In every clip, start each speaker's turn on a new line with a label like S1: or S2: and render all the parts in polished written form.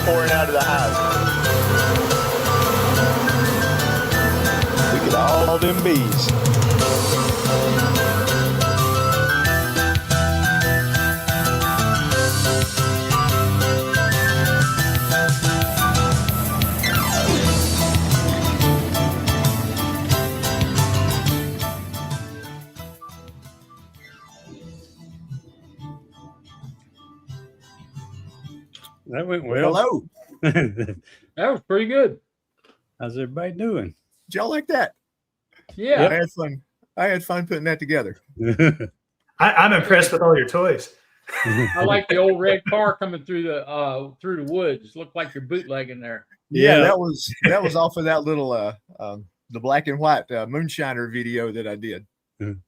S1: pouring out of the hive. Look at all them bees.
S2: That went well.
S3: Hello.
S4: That was pretty good.
S2: How's everybody doing?
S3: Did y'all like that?
S4: Yeah.
S3: I had fun. I had fun putting that together.
S5: I'm impressed with all your toys.
S4: I like the old red car coming through the woods. Looked like you're bootlegging there.
S3: Yeah, that was off of that little the black and white moonshiner video that I did.
S2: Mhm.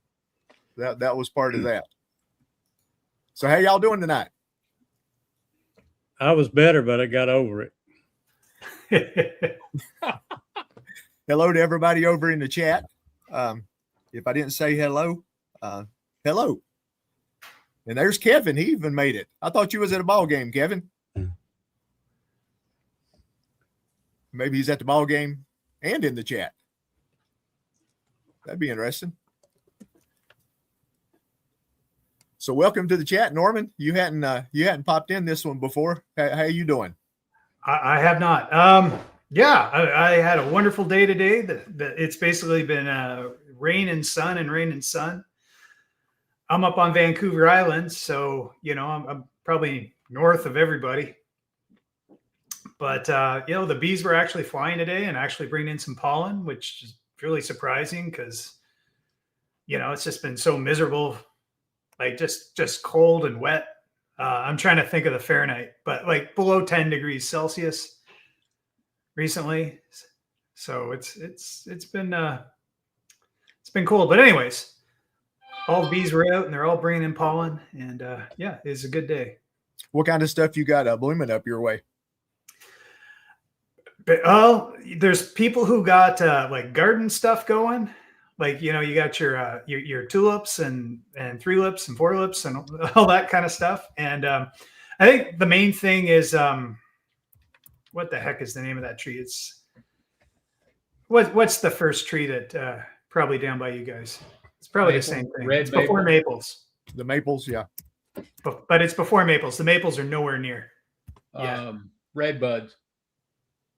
S3: That was part of that. So how y'all doing tonight?
S2: I was better, but I got over it.
S3: Hello to everybody over in the chat. If I didn't say hello, hello. And there's Kevin. He even made it. I thought you was at a ball game, Kevin. Maybe he's at the ball game and in the chat. That'd be interesting. So welcome to the chat, Norman. You hadn't popped in this one before. How you doing?
S5: I have not. Yeah, I had a wonderful day today. It's basically been rain and sun and rain and sun. I'm up on Vancouver Island, so I'm probably north of everybody. But the bees were actually flying today and actually bringing in some pollen, which is really surprising because it's just been so miserable, like just cold and wet. I'm trying to think of the Fahrenheit, but like below 10 degrees Celsius recently. So it's been cool. But anyways, all the bees were out and they're all bringing in pollen, and it's a good day.
S3: What kind of stuff you got blooming up your way?
S5: But there's people who got like garden stuff going. Like, you got your tulips and 3-lips and 4-lips and all that kind of stuff. And I think the main thing is what the heck is the name of that tree? It's what's the first tree that probably down by you guys? It's probably the same thing. It's before maples.
S3: The maples, yeah.
S5: But it's before maples. The maples are nowhere near.
S4: Red buds.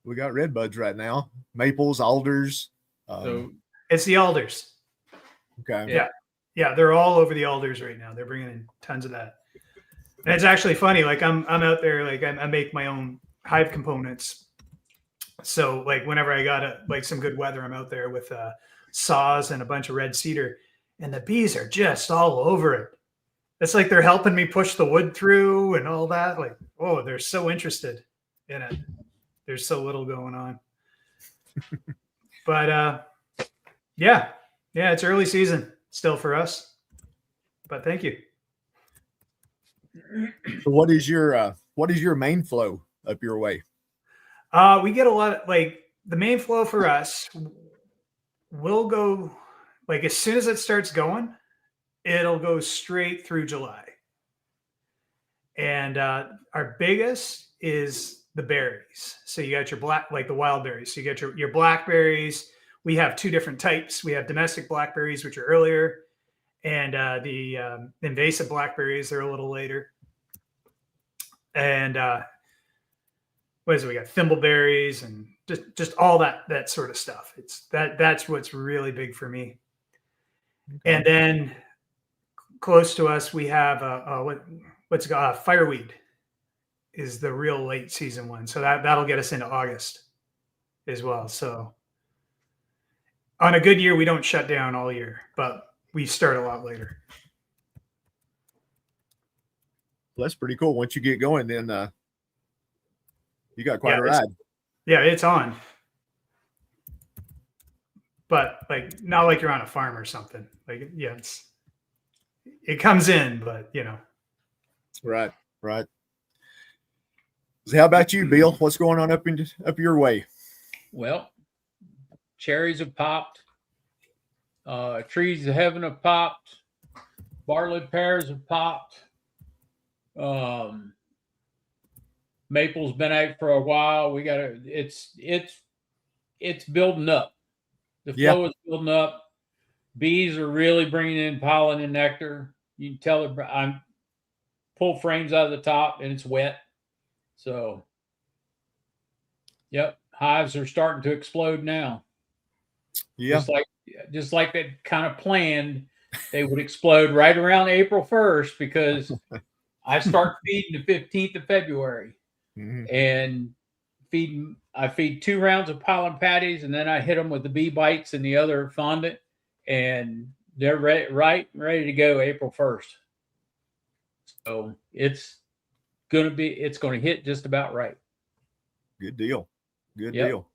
S3: We got red buds right now. Maples, alders.
S4: So
S5: it's the alders.
S3: Okay.
S5: Yeah, they're all over the alders right now. They're bringing in tons of that. And it's actually funny. Like I'm out there, like I make my own hive components. So like whenever I got some good weather, I'm out there with saws and a bunch of red cedar, and the bees are just all over it. It's like they're helping me push the wood through and all that. Like, oh, they're so interested in it. There's so little going on. But yeah, it's early season still for us. But thank you.
S3: So what is your main flow up your way?
S5: We get a lot of, like, the main flow for us will go, like, as soon as it starts going, it'll go straight through July. And our biggest is the berries. So you got your the wild berries. So you got your blackberries. We have two different types. We have domestic blackberries, which are earlier, and the invasive blackberries, they're a little later. And what is it? We got thimbleberries and just all that sort of stuff. That's what's really big for me. Okay. And then close to us, we have what's it called? Fireweed is the real late season one. So that'll get us into August as well. So on a good year, we don't shut down all year, but we start a lot later.
S3: Well, that's pretty cool. Once you get going, then you got quite a ride.
S5: Yeah, it's on. But like not like you're on a farm or something. Like, yeah, it comes in, but
S3: Right. So how about you, Bill? What's going on up your way?
S4: Well, cherries have popped. Trees of heaven have popped. Barley pears have popped. Maple's been out for a while. We got to. It's building up. The flow is building up. Bees are really bringing in pollen and nectar. You can tell it. I'm pull frames out of the top and it's wet. So, yep, hives are starting to explode now.
S3: Yeah.
S4: Just like that kind of planned, they would explode right around April 1st because I start feeding the 15th of February. And I feed 2 rounds of pollen patties, and then I hit them with the bee bites and the other fondant, and they're ready to go April 1st. So it's going to hit just about right.
S3: Good deal. Good deal.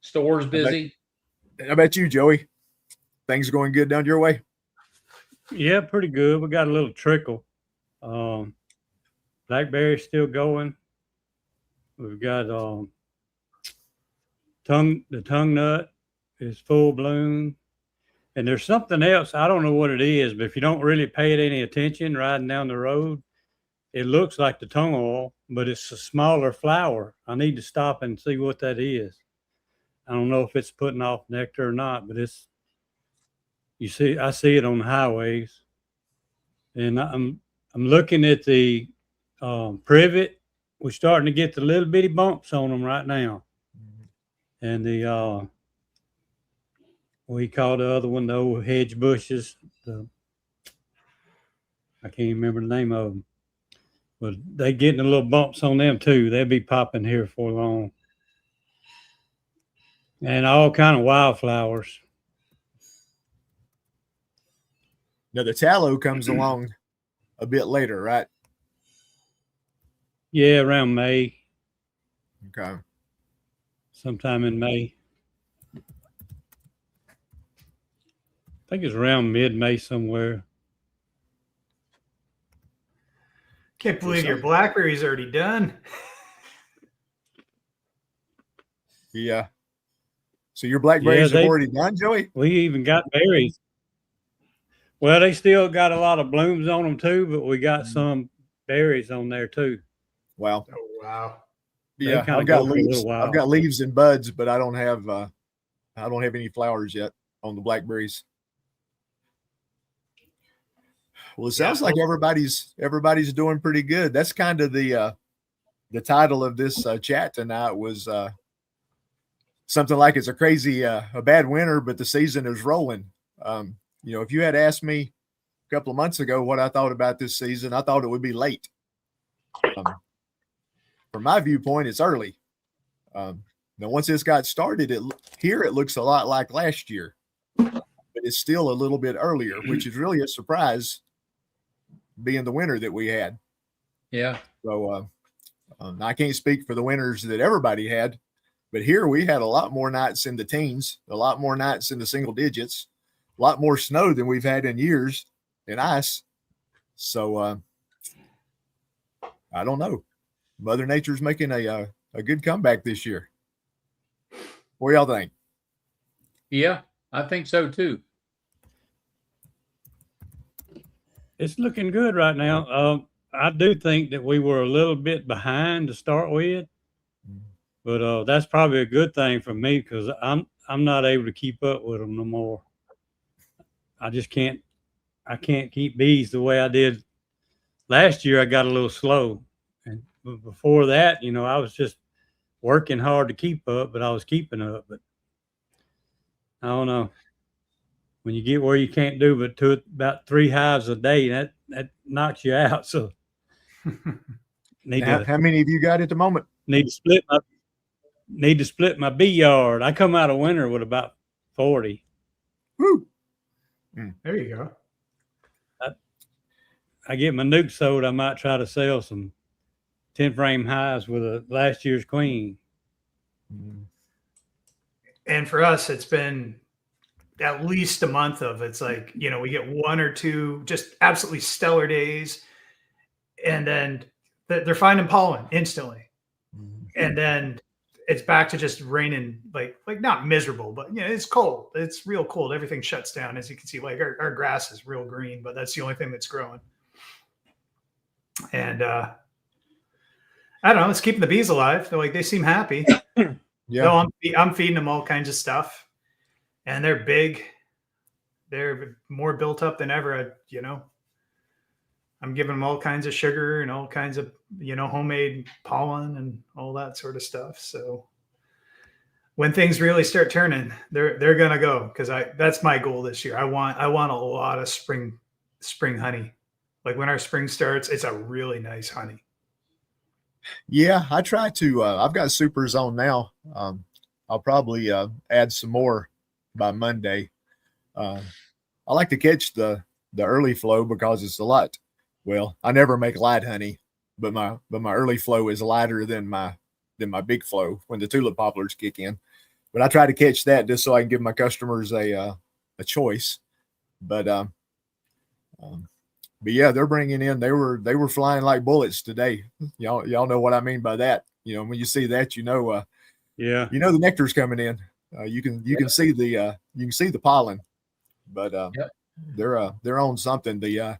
S4: Store's busy.
S3: How about you, Joey? Things going good down your way?
S2: Yeah, pretty good. We got a little trickle. Blackberry's still going. We've got the tongue nut is full bloom. And there's something else. I don't know what it is, but if you don't really pay it any attention riding down the road, it looks like the tongue oil, but it's a smaller flower. I need to stop and see what that is. I don't know if it's putting off nectar or not, but I see it on the highways. And I'm looking at the privet. We're starting to get the little bitty bumps on them right now. And the we call the other one the old hedge bushes. I can't remember the name of them, but they getting a little bumps on them too. They'll be popping here for long. And all kind of wildflowers.
S3: Now the tallow comes along a bit later, right?
S2: Yeah, around May.
S3: Okay.
S2: Sometime in May. I think it's around mid-May somewhere.
S5: Can't believe your blackberry's already done.
S3: Yeah. So your blackberries have already done, Joey?
S2: We even got berries. Well, they still got a lot of blooms on them too, but we got some berries on there too.
S3: Wow.
S5: Oh, wow.
S3: Yeah, I've got leaves. I've got leaves and buds, but I don't have any flowers yet on the blackberries. Well, it sounds like everybody's doing pretty good. That's kind of the title of this chat tonight was something like it's a bad winter, but the season is rolling. If you had asked me a couple of months ago what I thought about this season, I thought it would be late. From my viewpoint, it's early. Now, once this got started, it looks a lot like last year, but it's still a little bit earlier, which is really a surprise being the winter that we had.
S4: Yeah.
S3: So I can't speak for the winters that everybody had, but here we had a lot more nights in the teens, a lot more nights in the single digits, a lot more snow than we've had in years, and ice. So I don't know. Mother Nature's making a good comeback this year. What do y'all think?
S4: Yeah, I think so too.
S2: It's looking good right now. I do think that we were a little bit behind to start with, but that's probably a good thing for me because I'm not able to keep up with them no more. I just can't. I can't keep bees the way I did last year. I got a little slow, and before that, I was just working hard to keep up, but I was keeping up. But I don't know. When you get where you can't do but about 3 hives a day, that knocks you out. So,
S3: how many have you got at the moment?
S2: Need to split my bee yard. I come out of winter with about 40.
S3: Woo!
S5: There you go.
S2: I get my nuke sold. I might try to sell some 10 frame hives with a last year's queen.
S5: And for us, it's been at least a month of it's like, we get 1 or 2 just absolutely stellar days, and then they're finding pollen instantly. And then it's back to just raining, like not miserable, but it's cold. It's real cold. Everything shuts down. As you can see, like our grass is real green, but that's the only thing that's growing. And I don't know. It's keeping the bees alive. They're like, they seem happy.
S3: Yeah.
S5: So I'm feeding them all kinds of stuff, and they're big. They're more built up than ever. I'm giving them all kinds of sugar and all kinds of, homemade pollen and all that sort of stuff. So when things really start turning, they're gonna go, because that's my goal this year. I want a lot of spring honey. Like when our spring starts, it's a really nice honey.
S3: Yeah, I try to. I've got supers on now. I'll probably add some more by Monday. I like to catch the early flow because it's a lot. Well, I never make light honey, but my early flow is lighter than my big flow when the tulip poplars kick in. But I try to catch that just so I can give my customers a choice. But yeah, they're bringing in. They were flying like bullets today. Y'all know what I mean by that. When you see that,
S2: Yeah.
S3: the nectar's coming in. You can see the pollen, but
S4: Yep.
S3: they're on something. The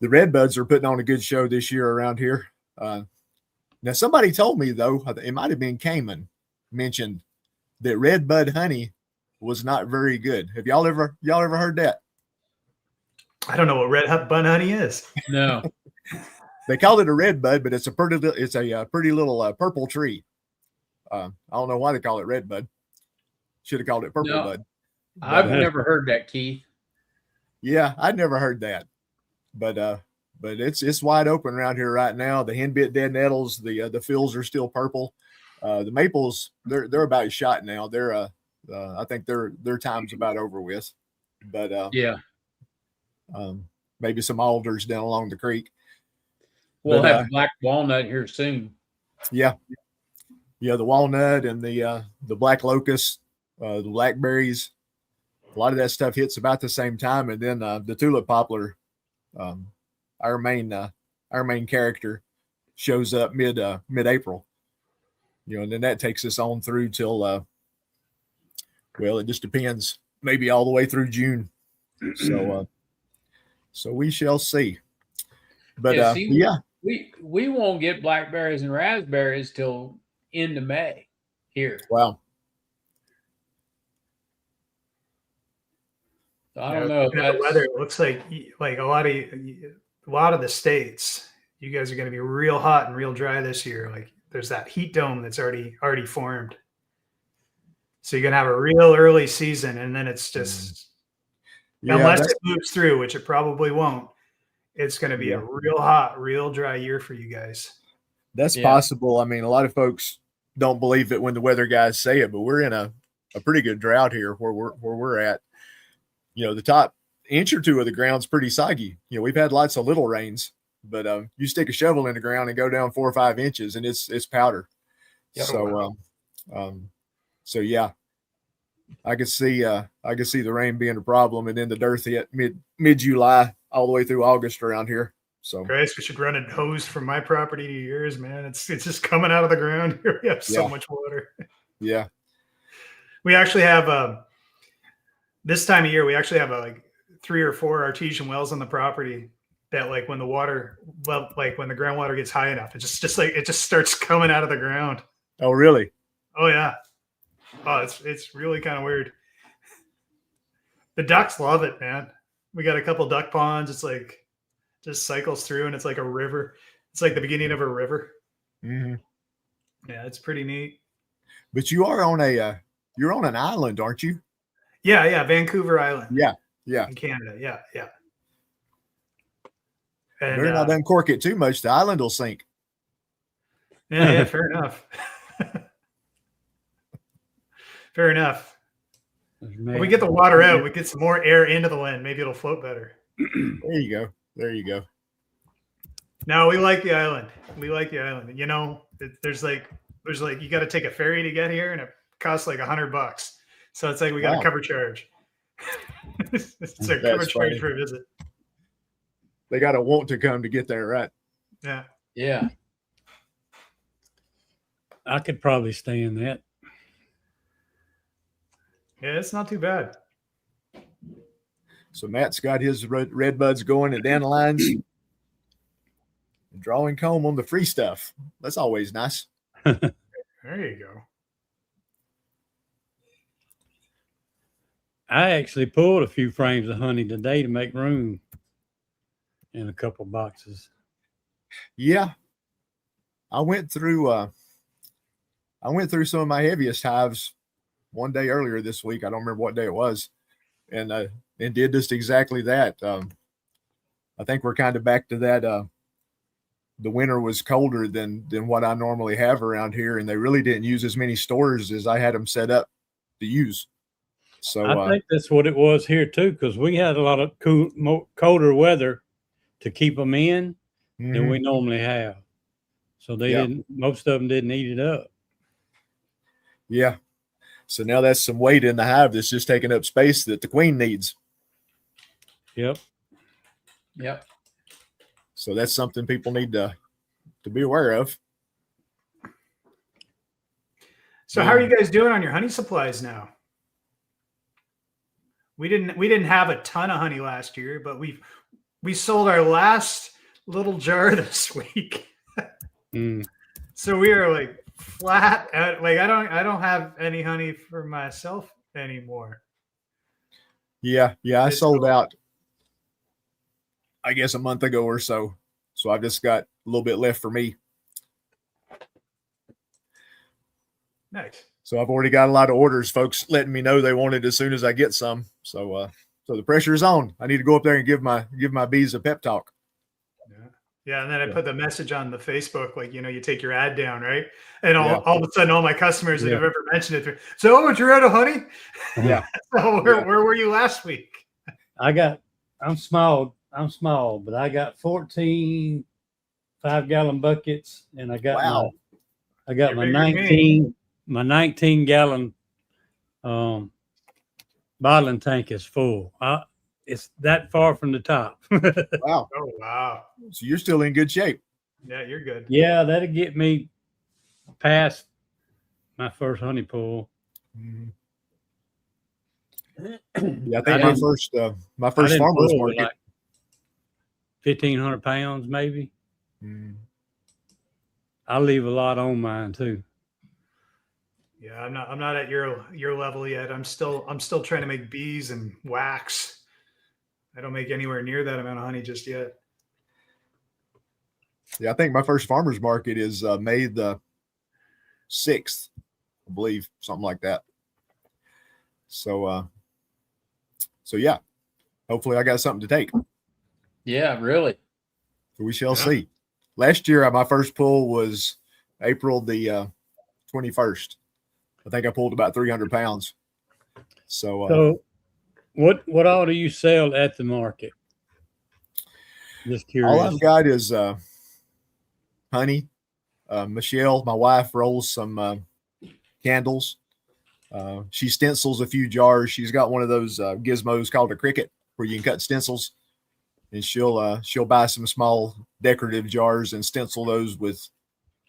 S3: redbuds are putting on a good show this year around here. Now somebody told me, though, it might have been Cayman, mentioned that redbud honey was not very good. Have y'all ever heard that?
S5: I don't know what red bun honey is.
S4: No.
S3: They call it a redbud, but it's a pretty little purple tree. I don't know why they call it redbud. Should have called it purple
S4: No.
S3: bud.
S4: I've
S3: But,
S4: never heard that, Keith.
S3: Yeah, I'd never heard that. But it's wide open around here right now. The henbit dead nettles, the fills are still purple. The maples, they're about shot now. They're I think their time's about over with. But
S4: Yeah.
S3: maybe some alders down along the creek.
S4: We'll
S3: But,
S4: have black walnut here soon.
S3: Yeah, the walnut and the black locust, the blackberries, a lot of that stuff hits about the same time, and then the tulip poplar, our main character, shows up mid-April. And then that takes us on through till well, it just depends, maybe all the way through June. So we shall see. But yeah.
S4: We won't get blackberries and raspberries till end of May here.
S3: Wow.
S4: So I don't know if
S5: The weather, it looks like a lot of the states, you guys are going to be real hot and real dry this year. Like there's that heat dome that's already formed. So you're going to have a real early season, and then it's just, unless it moves through, which it probably won't, it's going to be a real hot, real dry year for you guys.
S3: That's possible. I mean, a lot of folks don't believe it when the weather guys say it, but we're in a pretty good drought here where we're at. The top inch or two of the ground's pretty soggy. We've had lots of little rains, but you stick a shovel in the ground and go down 4 or 5 inches, and it's powder.
S5: Yep.
S3: So yeah, I could see the rain being a problem, and then the dearth hit mid-July all the way through August around here. So
S5: Christ, we should run a hose from my property to yours, man. It's just coming out of the ground here. We have so much water.
S3: Yeah.
S5: We actually have this time of year, we actually have like 3 or 4 artesian wells on the property that, like, when the groundwater gets high enough, it just starts coming out of the ground.
S3: Oh, really?
S5: Oh yeah. Oh, it's really kind of weird. The ducks love it, man. We got a couple duck ponds. It's like just cycles through, and it's like a river. It's like the beginning of a river.
S3: Mm-hmm.
S5: Yeah, it's pretty neat.
S3: But you are on you're on an island, aren't you?
S5: Yeah, Vancouver Island.
S3: Yeah.
S5: In Canada. Yeah. And,
S3: Better not uncork it too much. The island will sink.
S5: Yeah, fair enough. Fair enough. When we get the water out, we get some more air into the land. Maybe it'll float better.
S3: There you go.
S5: No, we like the island. There's like you got to take a ferry to get here, and it costs like $100. So it's like we got a cover charge. It's a cover charge for a visit.
S3: They got to want to come to get there, right?
S5: Yeah.
S4: Yeah.
S2: I could probably stay in that.
S5: Yeah, it's not too bad.
S3: So Matt's got his red buds going and dandelions. Drawing comb on the free stuff. That's always nice.
S5: There you go.
S2: I actually pulled a few frames of honey today to make room in a couple boxes.
S3: Yeah. I went through some of my heaviest hives one day earlier this week. I don't remember what day it was. And did just exactly that. I think we're kind of back to that. The winter was colder than what I normally have around here, and they really didn't use as many stores as I had them set up to use. So
S2: I think that's what it was here too, because we had a lot of colder weather to keep them in than we normally have. So they didn't. Most of them didn't eat it up.
S3: Yeah. So now that's some weight in the hive that's just taking up space that the queen needs.
S2: Yep.
S3: So that's something people need to be aware of.
S5: So how are you guys doing on your honey supplies now? We didn't have a ton of honey last year, but we sold our last little jar this week. So we are like flat out. Like I don't have any honey for myself anymore.
S3: Yeah. I sold out, I guess, a month ago or so. So I've just got a little bit left for me.
S5: Nice.
S3: So I've already got a lot of orders, folks letting me know they want it as soon as I get some. So the pressure is on. I need to go up there and give my bees a pep talk.
S5: Yeah, and then I put the message on the Facebook, like, you take your ad down, right? And all of a sudden, all my customers that have ever mentioned it, so much you're out of honey?
S3: Yeah.
S5: So where were you last week?
S2: I'm small, but I got 14 5-gallon buckets, and I got my 19-gallon bottling tank is full. It's that far from the top.
S3: Wow.
S5: Oh, wow.
S3: So you're still in good shape.
S5: Yeah, you're good.
S2: Yeah, that'll get me past my first honey pull.
S3: Yeah, I think my first farmer's market,
S2: like 1,500 pounds, maybe. I leave a lot on mine too.
S5: Yeah, I'm not at your level yet. I'm still trying to make bees and wax. I don't make anywhere near that amount of honey just yet.
S3: Yeah, I think my first farmer's market is May the 6th, I believe, something like that. So yeah, hopefully I got something to take.
S4: Yeah, really.
S3: So we shall see. Last year, my first pull was April the 21st. I think I pulled about 300 pounds. So
S2: what all do you sell at the market? Just curious.
S3: All I've got is honey. Michelle, my wife, rolls some candles. She stencils a few jars. She's got one of those gizmos called a Cricut where you can cut stencils, and she'll buy some small decorative jars and stencil those with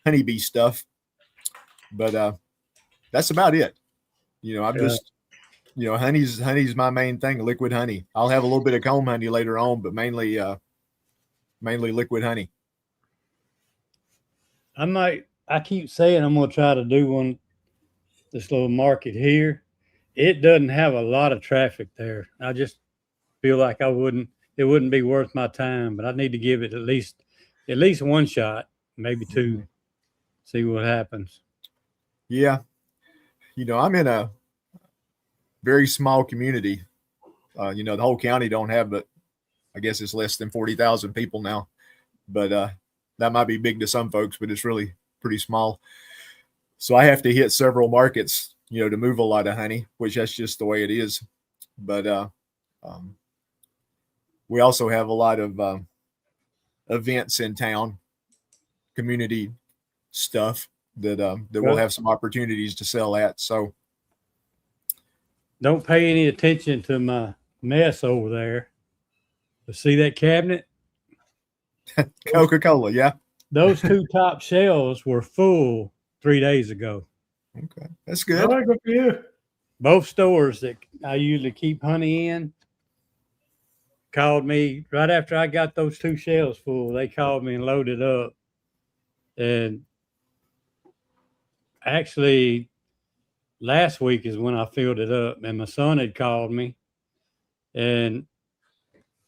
S3: honeybee stuff. But that's about it. I'm just, honey's my main thing. Liquid honey. I'll have a little bit of comb honey later on, but mainly liquid honey.
S2: I keep saying I'm going to try to do this little market here. It doesn't have a lot of traffic there. I just feel like it wouldn't be worth my time, but I need to give it at least one shot, maybe two, see what happens.
S3: Yeah. I'm in a very small community. The whole county don't have, but I guess it's less than 40,000 people now, but that might be big to some folks, but it's really pretty small. So I have to hit several markets, to move a lot of honey, which that's just the way it is. But we also have a lot of events in town, community stuff that we'll have some opportunities to sell at. So
S2: don't pay any attention to my mess over there. But see that cabinet?
S3: Coca-Cola, yeah.
S2: Those two top shelves were full 3 days ago.
S3: Okay, that's good.
S5: Good for you.
S2: Both stores that I usually keep honey in, called me right after I got those 2 shells full. They called me and loaded up. And actually, last week is when I filled it up. And my son had called me, and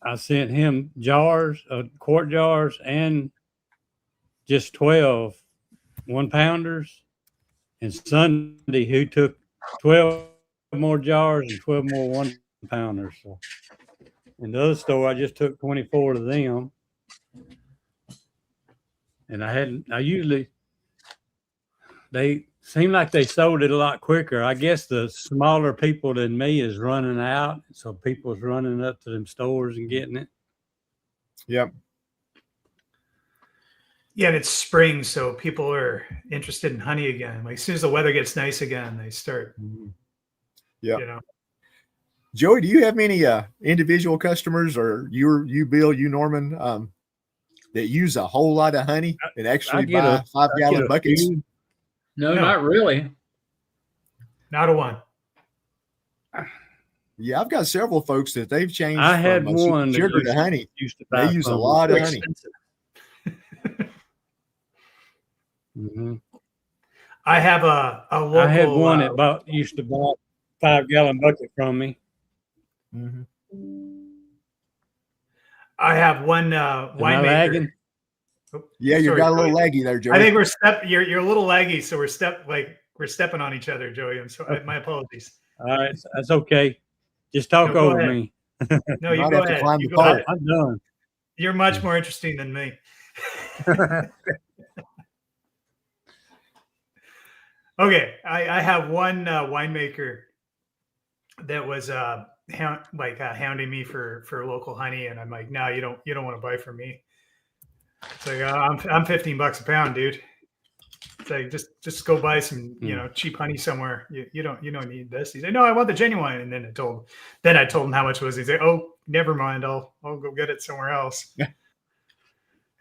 S2: I sent him jars, quart jars, and just 12 1-pounders. And Sunday, he took 12 more jars and 12 more 1-pounders. So in the other store, I just took 24 of them. And they seem like they sold it a lot quicker. I guess the smaller people than me is running out. So people's running up to them stores and getting it.
S3: Yep.
S5: Yeah, and it's spring, so people are interested in honey again. Like as soon as the weather gets nice again, they start.
S3: Yeah.
S5: You know.
S3: Joey, do you have many individual customers, or you Bill, you Norman, that use a whole lot of honey and actually buy 5-gallon buckets?
S4: No,
S5: No.
S4: not really.
S5: Not a one.
S3: Yeah, I've got several folks that they've changed
S2: I had
S3: from
S2: one that
S3: sugar to honey.
S2: used to buy
S3: They use a
S2: from-
S3: lot of honey.
S2: Mhm.
S5: I have a local.
S2: I had one that used to buy 5-gallon bucket from me.
S3: Mhm.
S5: I have one
S2: Am I
S5: winemaker.
S2: lagging?
S3: Yeah, you
S5: Sorry,
S3: got a little
S5: Joey.
S3: laggy there, Joey.
S5: I think you're a little laggy, so we're stepping on each other, Joey. I'm sorry. My apologies.
S2: All right, that's okay. Just talk
S5: No, go
S2: over
S5: ahead.
S2: me.
S5: No,
S3: You
S5: you
S3: might
S5: go
S3: have to
S5: ahead.
S3: climb
S5: You
S3: the
S5: go
S3: pole.
S5: ahead.
S2: I'm done.
S5: You're much more interesting than me. Okay, I have one winemaker that was hounding me for local honey, and I'm like, no, you don't want to buy from me. It's like I'm $15 a pound, dude. It's like just go buy some cheap honey somewhere. You don't need this. He said, no, I want the genuine. And then I told him how much it was. He said, oh, never mind. I'll go get it somewhere else.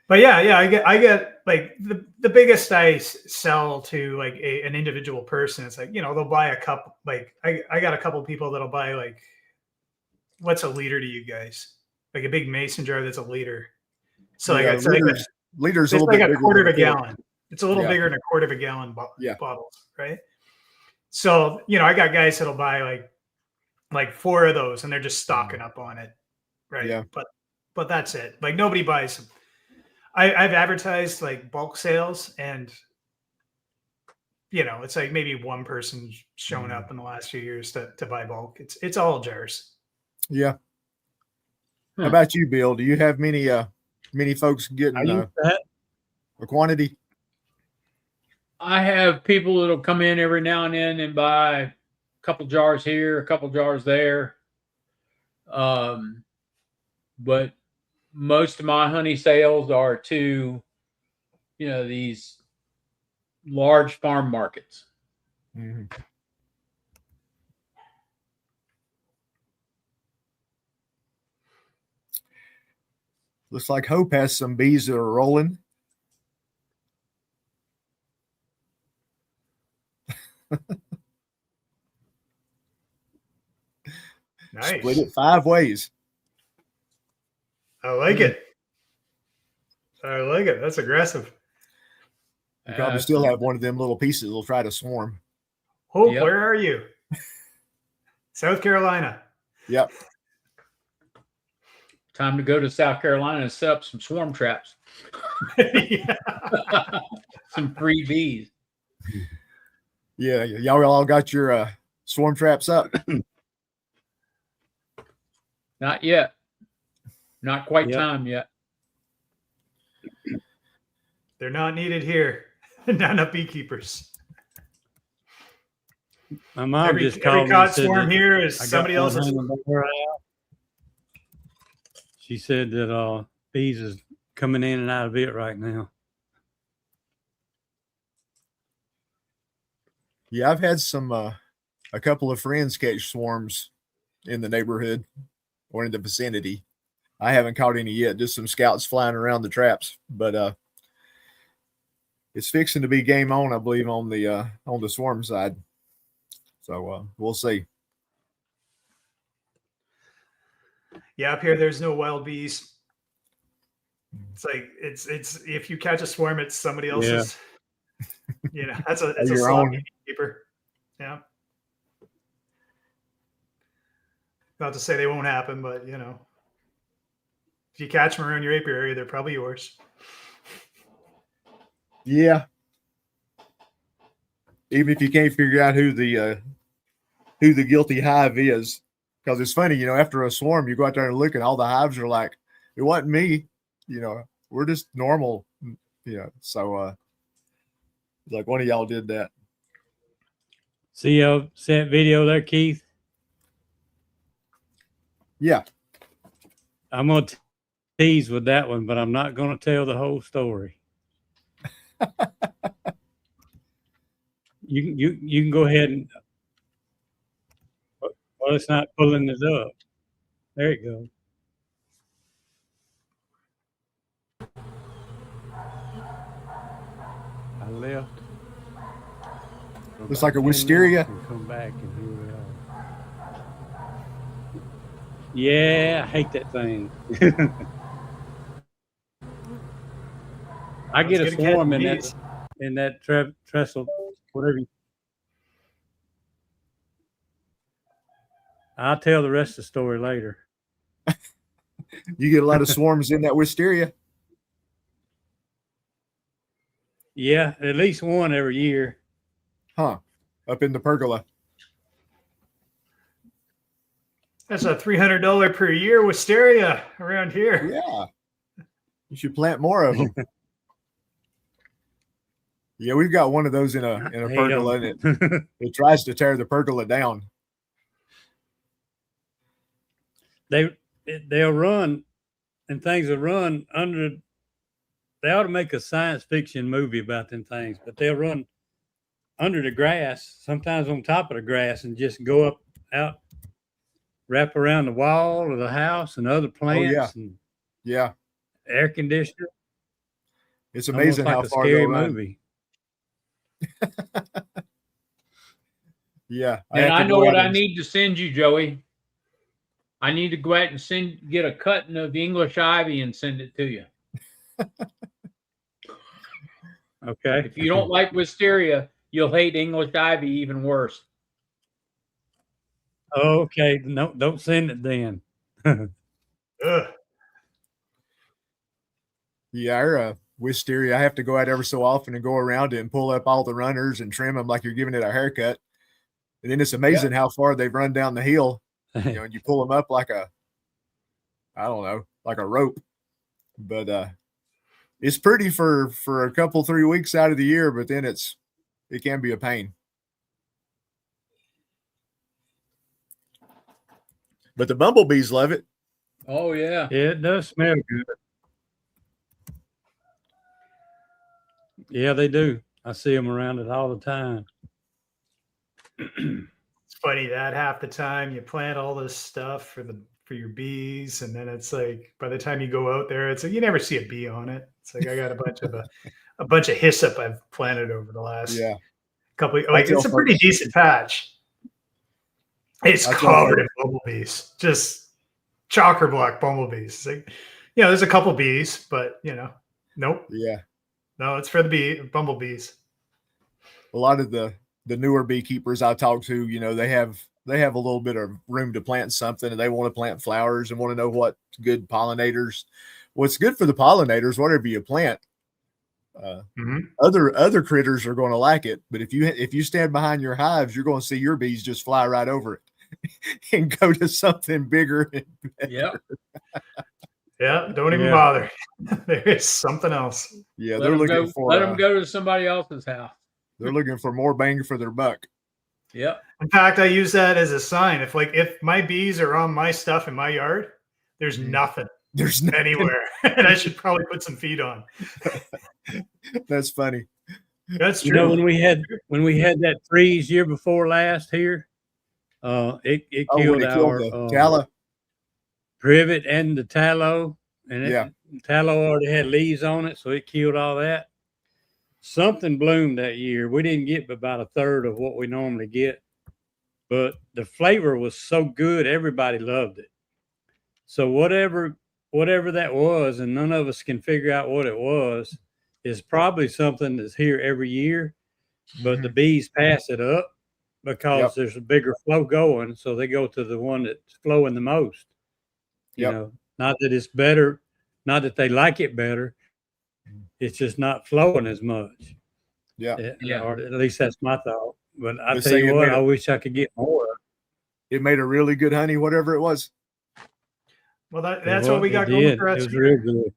S5: But yeah, I get like the biggest I sell to like an individual person. It's like, they'll buy a cup. Like I got a couple of people that'll buy like, what's a liter to you guys? Like a big mason jar that's a liter. So
S3: Yeah,
S5: it's
S3: liters a
S5: it's
S3: little
S5: like
S3: bit
S5: a
S3: bigger
S5: quarter of
S3: than
S5: a
S3: quart.
S5: gallon. It's a little
S3: Yeah.
S5: bigger than a quarter of a gallon
S3: Yeah.
S5: bottles, right? So I got guys that'll buy like 4 of those, and they're just stocking up on it, right?
S3: Yeah.
S5: But that's it. Like nobody buys them. I've advertised like bulk sales, and it's like maybe one person shown up in the last few years to buy bulk. It's all jars.
S3: Yeah.
S4: Hmm.
S3: How about you, Bill? Do you have many folks
S2: I
S3: getting
S2: used to have,
S3: a quantity?
S4: I have people that'll come in every now and then and buy a couple jars here, a couple jars there. But most of my honey sales are to, these large farm markets.
S3: Mhm. Looks like Hope has some bees that are rolling.
S5: Nice.
S3: Split it 5 ways.
S5: I like it. I like it. That's aggressive.
S3: You probably still have one of them little pieces that'll try to swarm.
S5: Hope,
S4: Yep.
S5: where are you? South Carolina.
S3: Yep.
S4: Time to go to South Carolina and set up some swarm traps.
S5: Yeah.
S4: Some free bees.
S3: Yeah. Y'all all got your swarm traps up.
S4: Not yet. Not quite
S2: Yep.
S4: time yet.
S5: They're not needed here. Not enough beekeepers.
S2: my mom
S5: Every
S2: just called me
S5: caught
S2: and said
S5: swarm
S2: that
S5: here is
S2: I got
S5: somebody
S2: one
S5: else's.
S2: hanging by her house. She said that bees is coming in and out of it right now.
S3: Yeah, I've had some a couple of friends catch swarms in the neighborhood or in the vicinity. I haven't caught any yet, just some scouts flying around the traps, but it's fixing to be game on, I believe, on the swarm side. So we'll see.
S5: Yeah, up here there's no wild bees. It's like it's if you catch a swarm, it's somebody else's. You know, it's a
S3: Your
S5: sloppy
S3: own.
S5: beekeeper. Yeah. Not to say they won't happen, but you know, if you catch them around your apiary, they're probably yours.
S3: Yeah. Even if you can't figure out who the guilty hive is, because it's funny, you know, after a swarm, you go out there and look, and all the hives are like, "It wasn't me," you know. We're just normal, you know. So, like one of y'all did that.
S2: See that video there, Keith?
S3: Yeah.
S2: I'm gonna tease with that one, but I'm not gonna tell the whole story. You can go ahead and. Well, it's not pulling this up. There you go. I left.
S3: Looks like a wisteria.
S2: And come back, and here we are. Yeah, I hate that thing. I get a swarm in that trestle, whatever. I'll tell the rest of the story later.
S3: You get a lot of swarms in that wisteria.
S2: Yeah, at least one every year.
S3: Huh. Up in the pergola.
S5: That's a $300 per year wisteria around here.
S3: Yeah. You should plant more of them. Yeah, we've got one of those in a pergola, and it tries to tear the pergola down.
S2: They'll run, and things will run under. They ought to make a science fiction movie about them things, but they'll run under the grass, sometimes on top of the grass, and just go up, out, wrap around the wall of the house and other plants. And air conditioner.
S3: It's amazing how far they'll run. Movie. Yeah,
S4: and I know what I need to send you, Joey. I need to go out and get a cutting of the English ivy and send it to you.
S2: Okay.
S4: If you don't like wisteria, you'll hate English ivy even worse.
S2: Okay, no, don't send it then.
S3: Yeah, our wisteria, I have to go out ever so often and go around it and pull up all the runners and trim them like you're giving it a haircut. And then it's amazing how far they've run down the hill. You know, and you pull them up like a rope. But it's pretty for a couple, 3 weeks out of the year, but then it can be a pain. But the bumblebees love it.
S4: Oh yeah.
S2: Yeah, it does smell good. Yeah, they do. I see them around it all the time.
S5: It's funny that half the time you plant all this stuff for your bees, and then it's like by the time you go out there, it's like you never see a bee on it. It's like I got a bunch of hyssop I've planted over the last couple of, like it's a pretty decent patch. It's covered in bumblebees, just chocker block bumblebees. It's like, you know, there's a couple bees, but you know, nope.
S3: Yeah.
S5: No, it's for the bumblebees.
S3: A lot of the newer beekeepers I talk to, you know, they have a little bit of room to plant something, and they want to plant flowers and want to know what good pollinators. What's good for the pollinators, whatever you plant, other critters are going to like it. But if you stand behind your hives, you're going to see your bees just fly right over it and go to something bigger.
S4: Yep.
S5: Yeah, don't even bother. There is something else.
S3: Yeah, they're looking for.
S4: Let them go to somebody else's house.
S3: They're looking for more bang for their buck.
S4: Yep.
S5: In fact, I use that as a sign. If my bees are on my stuff in my yard, there's nothing.
S3: There's nothing
S5: anywhere, and I should probably put some feed on.
S3: That's funny.
S5: That's true.
S2: You know, when we had that freeze year before last here, it killed our
S3: tallow.
S2: privet and the tallow, and tallow already had leaves on it, so it killed all that. Something bloomed that year. We didn't get about a third of what we normally get, but the flavor was so good, everybody loved it. So whatever that was, and none of us can figure out what it was, is probably something that's here every year, but the bees pass it up because
S3: Yep.
S2: there's a bigger flow going, so they go to the one that's flowing the most. You
S3: Yep.
S2: know, not that it's better, not that they like it better. It's just not flowing as much.
S3: Yeah.
S4: Yeah.
S2: Or at least that's my thought. But I
S3: Let's
S2: tell
S3: say
S2: you
S3: it
S2: what,
S3: made
S2: I
S3: a-
S2: wish I could get more.
S3: It made a really good honey, whatever it was.
S5: Well, that's what we got
S2: It
S5: going
S2: did.
S5: for us.
S2: It was
S5: here.
S2: real good.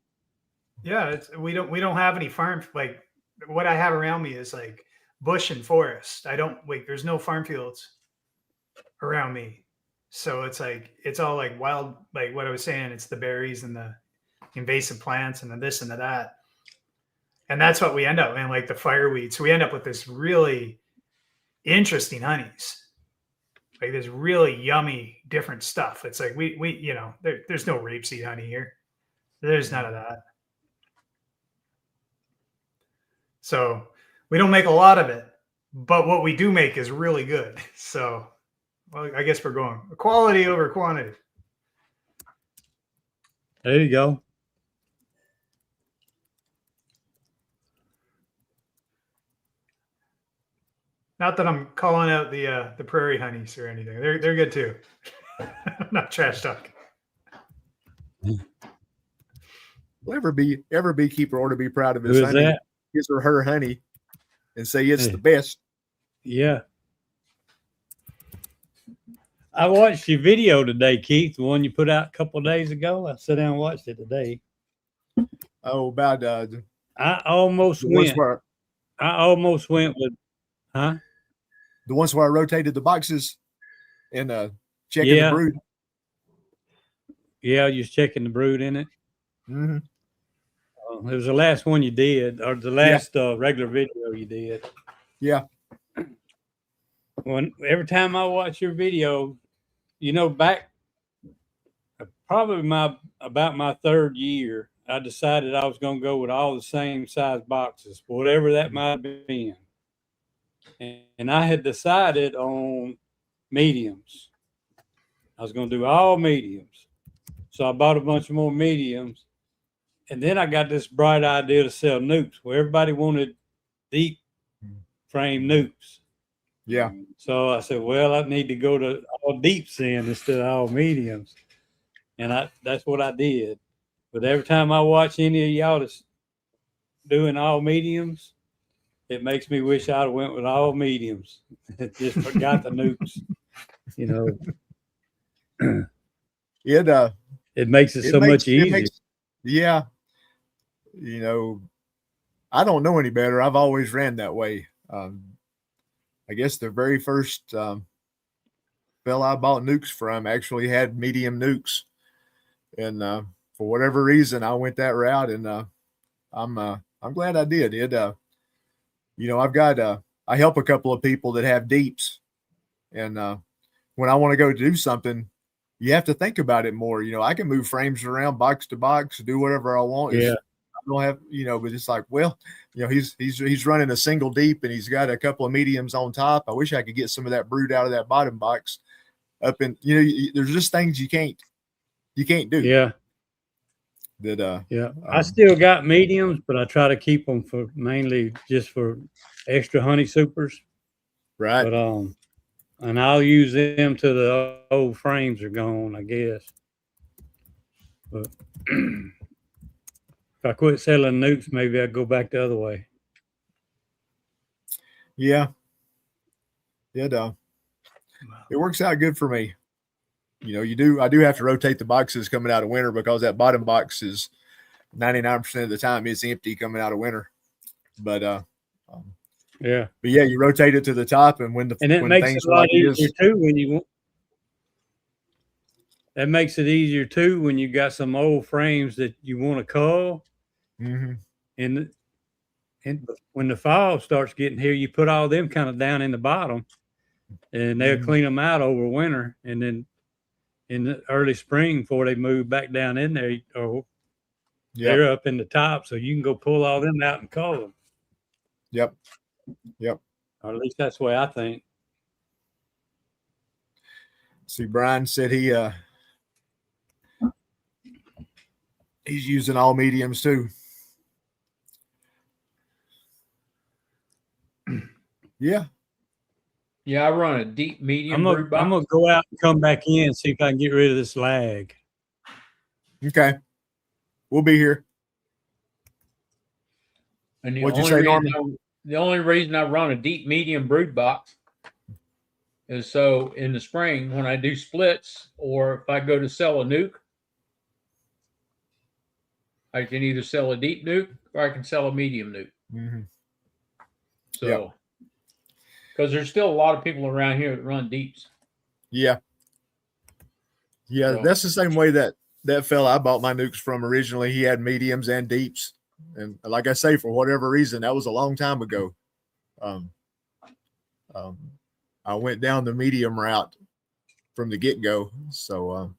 S5: Yeah, we don't have any farm, like what I have around me is like bush and forest. I don't like there's no farm fields around me. So it's like it's all like wild, like what I was saying, it's the berries and the invasive plants and the this and the that. And that's what we end up in, like the fireweed. So we end up with this really interesting honeys. Like this really yummy different stuff. It's like we you know, there's no rapeseed honey here. There's none of that. So we don't make a lot of it, but what we do make is really good. So, well, I guess we're going quality over quantity.
S2: There you go.
S5: Not that I'm calling out the prairie honeys or anything. They're good too. I'm not trash talking.
S3: Well, every beekeeper ought to be proud of
S2: Who
S3: his
S2: is
S3: honey,
S2: that?
S3: his or her honey, and say it's
S2: Hey.
S3: the best.
S2: Yeah. I watched your video today, Keith, the one you put out a couple of days ago. I sat down and watched it today.
S3: Oh, about
S2: I almost
S3: the ones
S2: went.
S3: where
S2: I almost went with, huh?
S3: the ones where I rotated the boxes and checking the
S2: Yeah.
S3: brood.
S2: Yeah, you was checking the brood in it.
S3: Mm-hmm.
S2: It was the last one you did, or the last regular video you did.
S3: Yeah.
S2: Every time I watch your video, you know, back probably about my third year, I decided I was going to go with all the same size boxes, whatever that might have been. And I had decided on mediums. I was going to do all mediums. So I bought a bunch of more mediums. And then I got this bright idea to sell nukes, where everybody wanted deep frame nukes.
S3: Yeah.
S2: So I said, well, I need to go to all deeps then instead of all mediums. And that's what I did. But every time I watch any of y'all that's doing all mediums, it makes me wish I'd have went with all mediums. Just forgot the nukes. You know, it makes it so much easier.
S3: Yeah. You know, I don't know any better. I've always ran that way. I guess the very first fella I bought nukes from actually had medium nukes. And for whatever reason, I went that route, and I'm glad I did. You know, I help a couple of people that have deeps, and when I want to go do something, you have to think about it more. You know, I can move frames around box to box, do whatever I want.
S2: Yeah.
S3: I don't have, you know, but it's like, well, you know, he's running a single deep and he's got a couple of mediums on top. I wish I could get some of that brood out of that bottom box up in, you know, there's just things you can't do.
S2: Yeah. I still got mediums, but I try to keep them for mainly just for extra honey supers.
S3: Right.
S2: But and I'll use them till the old frames are gone, I guess. But if I quit selling nukes, maybe I'd go back the other way.
S3: Yeah. It works out good for me. You know, I do have to rotate the boxes coming out of winter because that bottom box is 99% of the time it's empty coming out of winter. But
S2: yeah.
S3: But yeah, you rotate it to the top, and when
S2: it makes it a lot easier too when you want. That makes it easier too when you got some old frames that you want to cull.
S3: Mm-hmm.
S2: And when the fall starts getting here, you put all them kind of down in the bottom, and they'll clean them out over winter, and then in the early spring before they move back down in there, or they're up in the top, so you can go pull all them out and cull them.
S3: Yep.
S2: Or at least that's the way I think.
S3: See, Brian said he He's using all mediums too. Yeah.
S4: Yeah, I run a deep medium
S2: I'm
S4: brood box.
S2: gonna go out and come back in and see if I can get rid of this lag.
S3: Okay. We'll be here.
S4: And
S3: What'd you say, Norman?
S4: the only reason I run a deep medium brood box is so in the spring when I do splits or if I go to sell a nuke, I can either sell a deep nuke or I can sell a medium nuke.
S3: Mm-hmm.
S4: So, because there's still a lot of people around here that run deeps.
S3: Yeah. Yeah,
S4: So,
S3: that's the same way that fella I bought my nukes from originally. He had mediums and deeps. And like I say, for whatever reason, that was a long time ago. I went down the medium route from the get-go. So,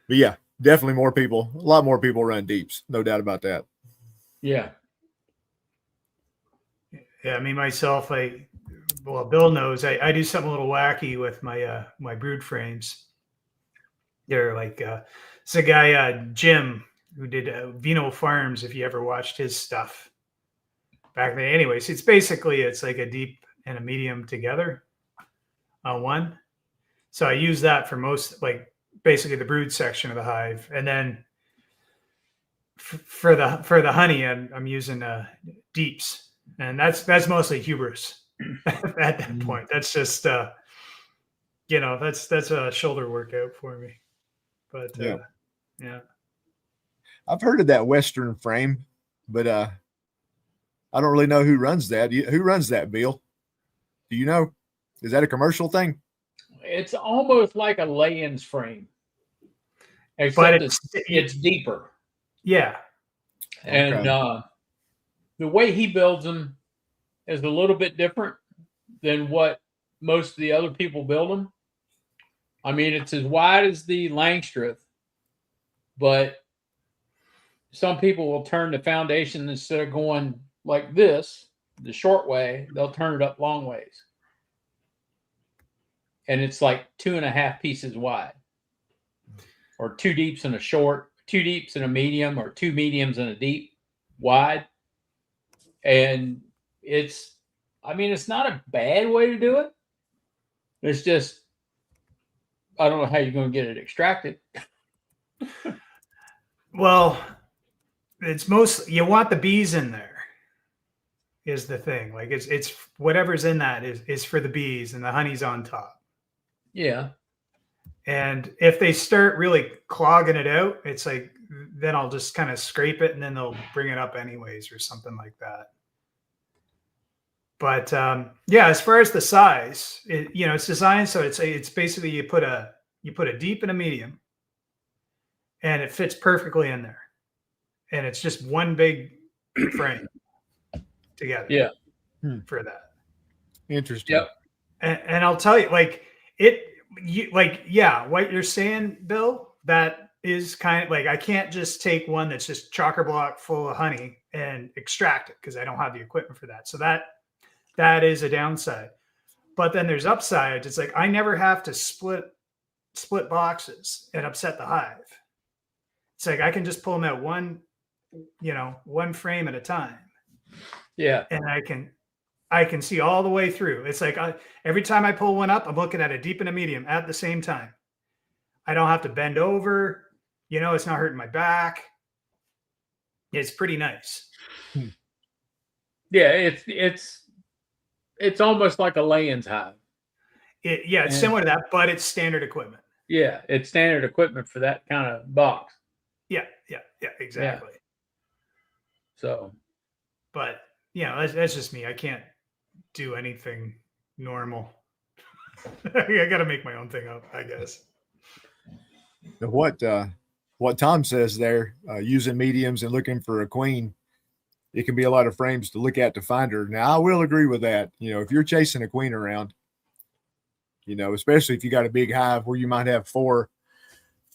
S3: but yeah, definitely a lot more people run deeps. No doubt about that.
S4: yeah.
S5: Yeah, me myself, Bill knows I do something a little wacky with my my brood frames. They're like it's a guy Jim who did Vino Farms. If you ever watched his stuff back then, anyways, it's like a deep and a medium together on one. So I use that for most, like basically the brood section of the hive, and then for the honey, I'm using deeps. And that's mostly hubris at that point. That's just that's a shoulder workout for me. But yeah.
S3: I've heard of that Western frame, but I don't really know who runs that. Who runs that, Bill? Do you know? Is that a commercial thing?
S4: It's almost like a lay-ins frame, except
S5: But
S4: it's deeper.
S5: Yeah.
S4: And the way he builds them is a little bit different than what most of the other people build them. I mean, it's as wide as the Langstreth, but some people will turn the foundation instead of going like this, the short way, they'll turn it up long ways. And it's like 2.5 pieces wide, or 2 deeps and a short, 2 deeps and a medium, or 2 mediums and a deep wide. And it's not a bad way to do it. It's just, I don't know how you're going to get it extracted.
S5: Well, it's mostly you want the bees in there is the thing. Like it's whatever's in that is for the bees and the honey's on top.
S4: Yeah.
S5: And if they start really clogging it out, it's like then I'll just kind of scrape it and then they'll bring it up anyways or something like that. But as far as the size, it's designed so it's basically you put a deep and a medium, and it fits perfectly in there, and it's just one big frame together.
S4: Yeah.
S5: For that.
S3: Interesting.
S4: Yep.
S5: And I'll tell you, what you're saying, Bill, that is kind of like I can't just take one that's just chocker block full of honey and extract it because I don't have the equipment for that. So that is a downside. But then there's upsides. It's like I never have to split boxes and upset the hive. It's like I can just pull them out one frame at a time.
S4: Yeah.
S5: And I can see all the way through. It's like every time I pull one up, I'm looking at a deep and a medium at the same time. I don't have to bend over. It's not hurting my back. It's pretty nice.
S4: Yeah, it's almost like a lay-ins hive.
S5: It's similar to that, but it's standard equipment.
S4: Yeah, it's standard equipment for that kind of box.
S5: Yeah, exactly.
S4: Yeah. So,
S5: but that's just me. I can't do anything normal. I got to make my own thing up, I guess.
S3: What Tom says there, using mediums and looking for a queen, it can be a lot of frames to look at to find her. Now, I will agree with that. If you're chasing a queen around, especially if you got a big hive where you might have four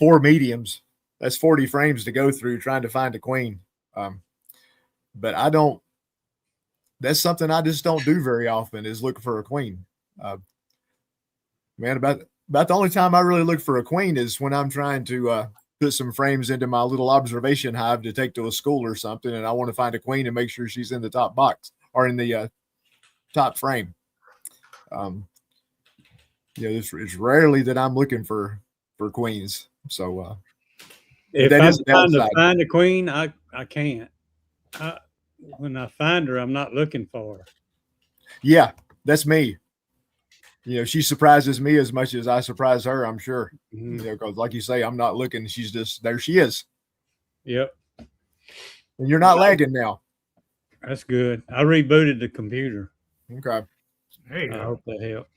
S3: mediums, that's 40 frames to go through trying to find a queen. But that's something I just don't do very often is look for a queen. Man, about the only time I really look for a queen is when I'm trying to put some frames into my little observation hive to take to a school or something, and I want to find a queen and make sure she's in the top box or in the top frame. It's rarely that I'm looking for queens. So
S2: if
S3: that
S2: I'm
S3: is a
S2: trying to
S3: downside.
S2: find a queen, I can't. When I find her, I'm not looking for her.
S3: Yeah, that's me. She surprises me as much as I surprise her, I'm sure.
S2: Mhm.
S3: Because like you say, I'm not looking. She's just there. She is.
S2: Yep,
S3: And you're not lagging now.
S2: that's good. I rebooted the computer.
S3: Okay.
S5: There you
S2: I
S5: go.
S2: hope that helped.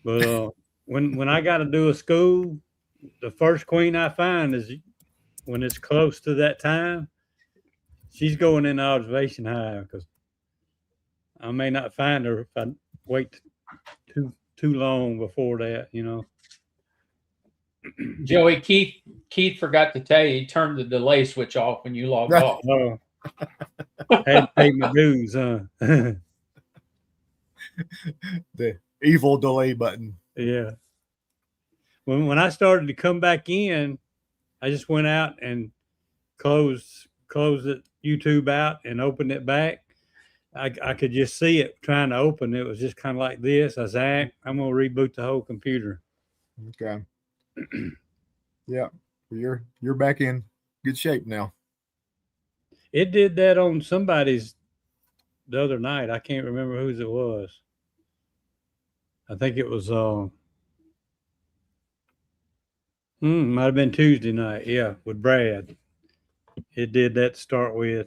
S2: But when I got to do a school, the first queen I find is when it's close to that time. She's going in the observation hive because I may not find her if I wait too long before that.
S4: Joey, Keith forgot to tell you he turned the delay switch off when you logged off.
S2: Oh, had to pay my dues, huh?
S3: The evil delay button.
S2: Yeah. When I started to come back in, I just went out and closed it YouTube out and opened it back. I could just see it trying to open. It was just kind of like this. I said, I'm gonna reboot the whole computer.
S3: Okay. Yeah. You're back in good shape now.
S2: It did that on somebody's the other night. I can't remember whose it was. I think it was might have been Tuesday night. Yeah, with Brad. It did that to start with.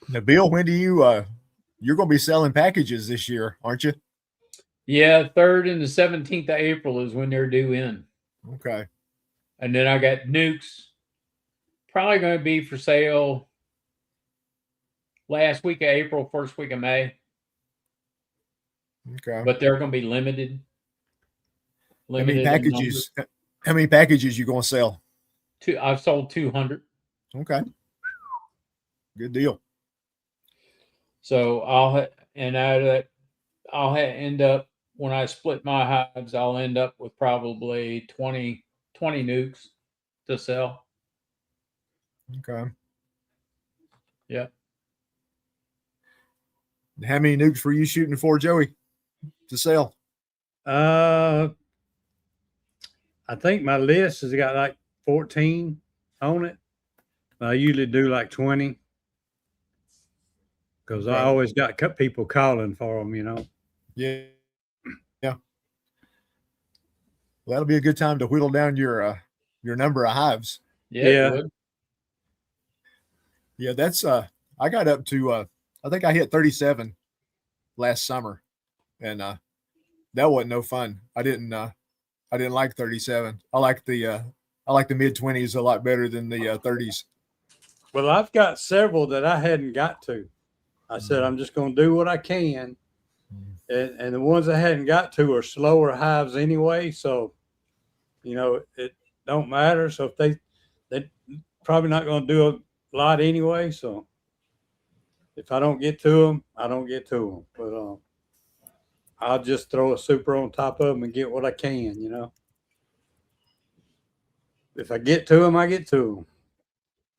S3: Now, Bill, when do you're going to be selling packages this year, aren't you?
S4: Yeah, 3rd and the 17th of April is when they're due in.
S3: Okay.
S4: And then I got nukes. Probably going to be for sale last week of April, first week of May.
S3: Okay.
S4: But they're going to be limited.
S3: How many
S4: in
S3: packages? How many packages you going to sell?
S4: I've sold 200.
S3: Okay. Good deal.
S4: So end up when I split my hives, I'll end up with probably 20 nukes to sell.
S3: Okay.
S4: Yeah.
S3: How many nukes were you shooting for, Joey, to sell?
S2: I think my list has got like 14 on it. I usually do like 20 because I always got people calling for them,
S3: Yeah. Yeah. Well, that'll be a good time to whittle down your number of hives.
S4: Yeah.
S2: Yeah.
S4: It would.
S3: Yeah, that's I got up to I think I hit 37 last summer, and that wasn't no fun. I didn't like 37. I like the mid-20s a lot better than the 30s.
S2: Well, I've got several that I hadn't got to. I said I'm just going to do what I can, and the ones I hadn't got to are slower hives anyway. So, it don't matter. So if they probably not going to do a lot anyway. So if I don't get to them, I don't get to them. But I'll just throw a super on top of them and get what I can. If I get to them, I get to them.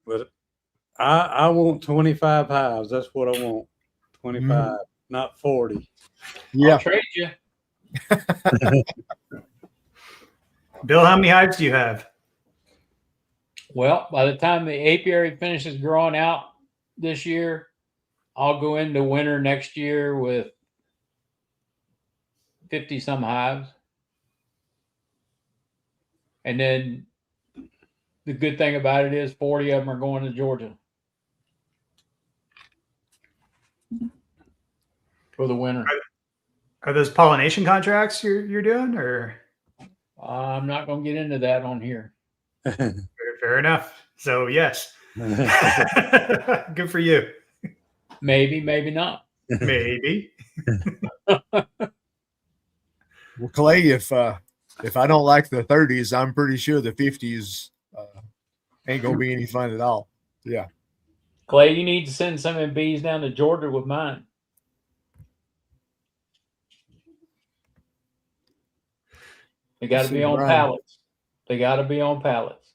S2: But I want 25 hives. That's what I want. 25, not 40.
S3: Yeah.
S4: I'll trade you.
S5: Bill, how many hives do you have?
S4: Well, by the time the apiary finishes growing out this year, I'll go into winter next year with 50 some hives. And then the good thing about it is 40 of them are going to Georgia for the winter.
S5: Are those pollination contracts you're doing, or?
S4: I'm not going to get into that on here.
S5: Fair enough. So yes. Good for you.
S4: Maybe, maybe not.
S5: Maybe.
S3: Well, Clay, if I don't like the 30s, I'm pretty sure the 50s ain't gonna be any fun at all. Yeah.
S4: Clay, you need to send some of the bees down to Georgia with mine. They got to be on pallets. They got to be on pallets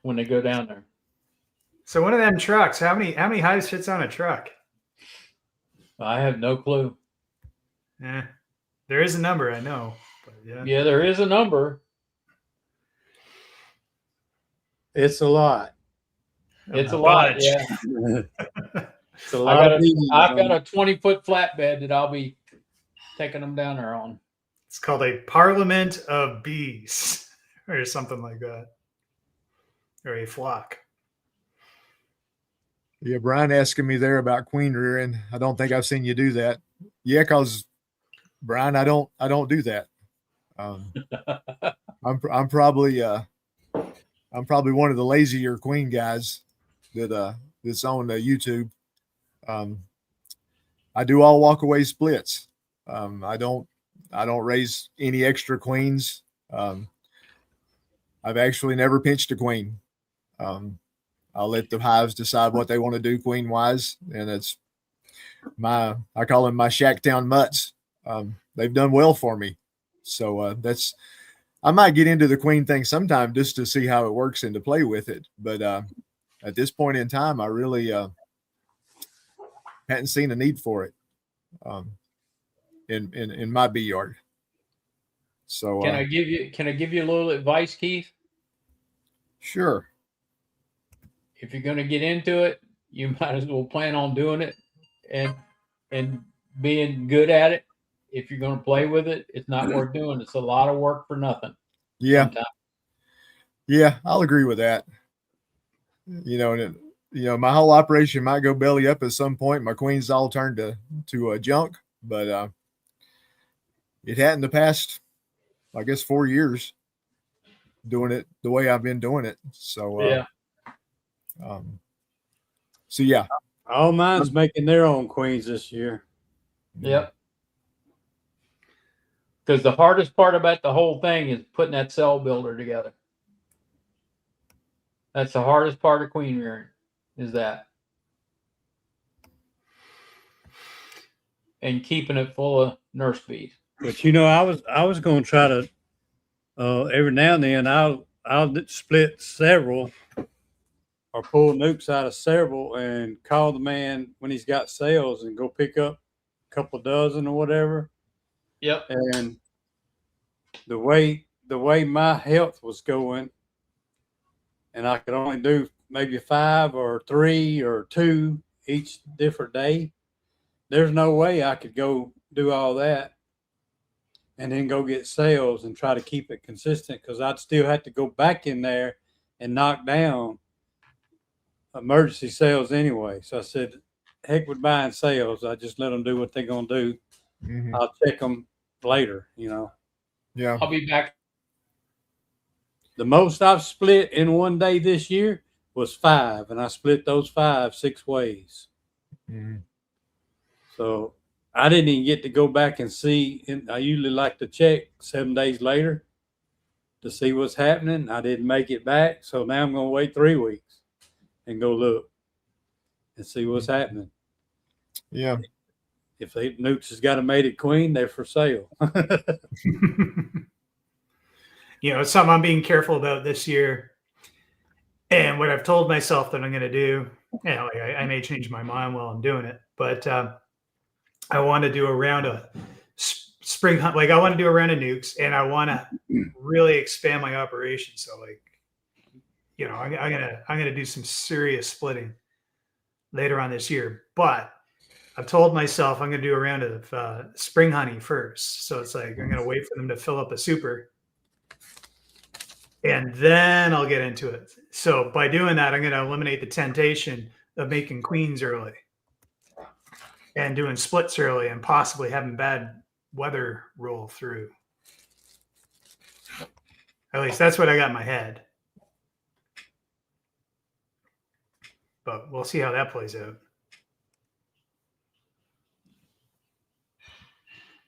S4: when they go down there.
S5: So one of them trucks, how many hives fits on a truck?
S4: I have no clue.
S5: Yeah, there is a number, I know. But
S4: Yeah, there is a number.
S2: It's a lot.
S4: It's a lot. Yeah.
S2: It's a lot of bees.
S4: I've got a 20-foot flatbed that I'll be taking them down there on.
S5: It's called a parliament of bees or something like that. Or a flock.
S3: Yeah, Brian asking me there about queen rearing. I don't think I've seen you do that. Yeah, because Brian, I don't do that. I'm probably one of the lazier queen guys that's on YouTube. I do all walk away splits. I don't raise any extra queens. I've actually never pinched a queen. I'll let the hives decide what they want to do queen wise. And it's I call them my Shacktown mutts. They've done well for me. So I might get into the queen thing sometime just to see how it works and to play with it. But at this point in time, I really hadn't seen a need for it in my bee yard. So
S4: can I give you a little advice, Keith?
S3: Sure.
S4: If you're going to get into it, you might as well plan on doing it and being good at it. If you're going to play with it, it's not worth doing. It's a lot of work for nothing.
S3: Yeah.
S4: Sometimes.
S3: Yeah, I'll agree with that. My whole operation might go belly up at some point. My queens all turned to junk, but it hadn't the past, I guess, 4 years doing it the way I've been doing it. So
S4: yeah.
S3: So yeah.
S2: All mine's making their own queens this year.
S4: Yep. Because the hardest part about the whole thing is putting that cell builder together. That's the hardest part of queen rearing, is that. And keeping it full of nurse bees.
S2: But I was going to try to every now and then I'll split several or pull nukes out of several and call the man when he's got sales and go pick up a couple dozen or whatever.
S4: Yep.
S2: And the way my health was going, and I could only do maybe 5 or 3 or 2 each different day, there's no way I could go do all that and then go get sales and try to keep it consistent, because I'd still have to go back in there and knock down emergency sales anyway. So I said, heck with buying sales. I just let them do what they're going to do. Mm-hmm. I'll check them later,
S3: Yeah.
S4: I'll be back.
S2: The most I've split in one day this year was 5, and I split those 5 6 ways.
S3: Mm-hmm.
S2: So I didn't even get to go back and see. And I usually like to check 7 days later to see what's happening. I didn't make it back, so now I'm going to wait 3 weeks and go look and see what's happening.
S3: Yeah.
S2: If nukes has got a mated queen, they're for sale.
S5: It's something I'm being careful about this year. And what I've told myself that I'm going to do, I may change my mind while I'm doing it, but I want to do a round of spring hunt. Like I want to do a round of nukes, and I want to really expand my operation. So I'm gonna do some serious splitting later on this year. But I've told myself I'm gonna do a round of spring honey first. So it's like I'm gonna wait for them to fill up a super, and then I'll get into it. So by doing that, I'm gonna eliminate the temptation of making queens early and doing splits early and possibly having bad weather roll through. At least that's what I got in my head. But we'll see how that plays out.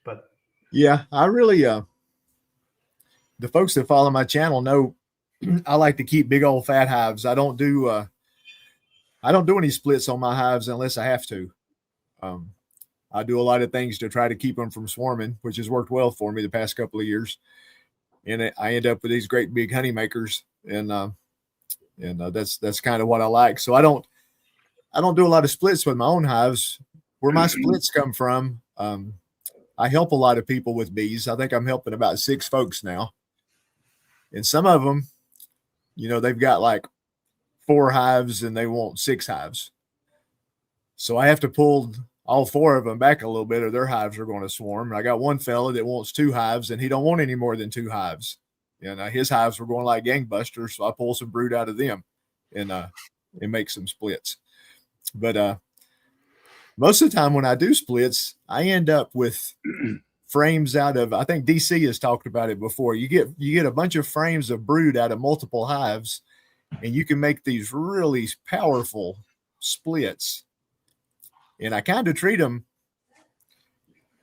S5: But
S3: yeah, I really the folks that follow my channel know I like to keep big old fat hives. I don't do any splits on my hives unless I have to. I do a lot of things to try to keep them from swarming, which has worked well for me the past couple of years. And I end up with these great big honey makers, and that's kind of what I like. So I don't do a lot of splits with my own hives. Where my splits come from, I help a lot of people with bees. I think I'm helping about 6 folks now, and some of them, they've got like 4 hives and they want 6 hives. So I have to pull all 4 of them back a little bit, or their hives are going to swarm. And I got one fella that wants 2 hives, and he don't want any more than 2 hives. And his hives were going like gangbusters, so I pull some brood out of them and make some splits. But most of the time when I do splits, I end up with frames out of, I think DC has talked about it before. You get a bunch of frames of brood out of multiple hives, and you can make these really powerful splits. And I kind of treat them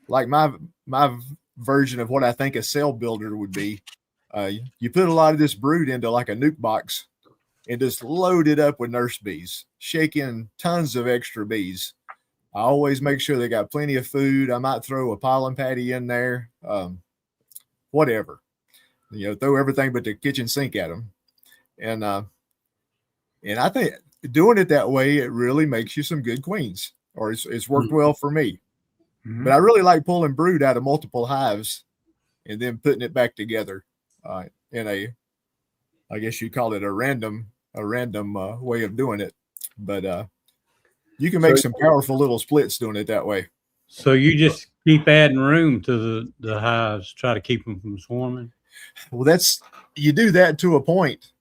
S3: like my version of what I think a cell builder would be. You put a lot of this brood into like a nuke box and just load it up with nurse bees, shake in tons of extra bees. I always make sure they got plenty of food. I might throw a pollen patty in there, whatever. Throw everything but the kitchen sink at them. And I think doing it that way, it really makes you some good queens, or it's worked well for me.
S5: Mhm.
S3: But I really like pulling brood out of multiple hives and then putting it back together in a, I guess you call it a random way of doing it. But you can make some powerful little splits doing it that way.
S2: So you just keep adding room to the hives, try to keep them from swarming?
S3: Well, you do that to a point.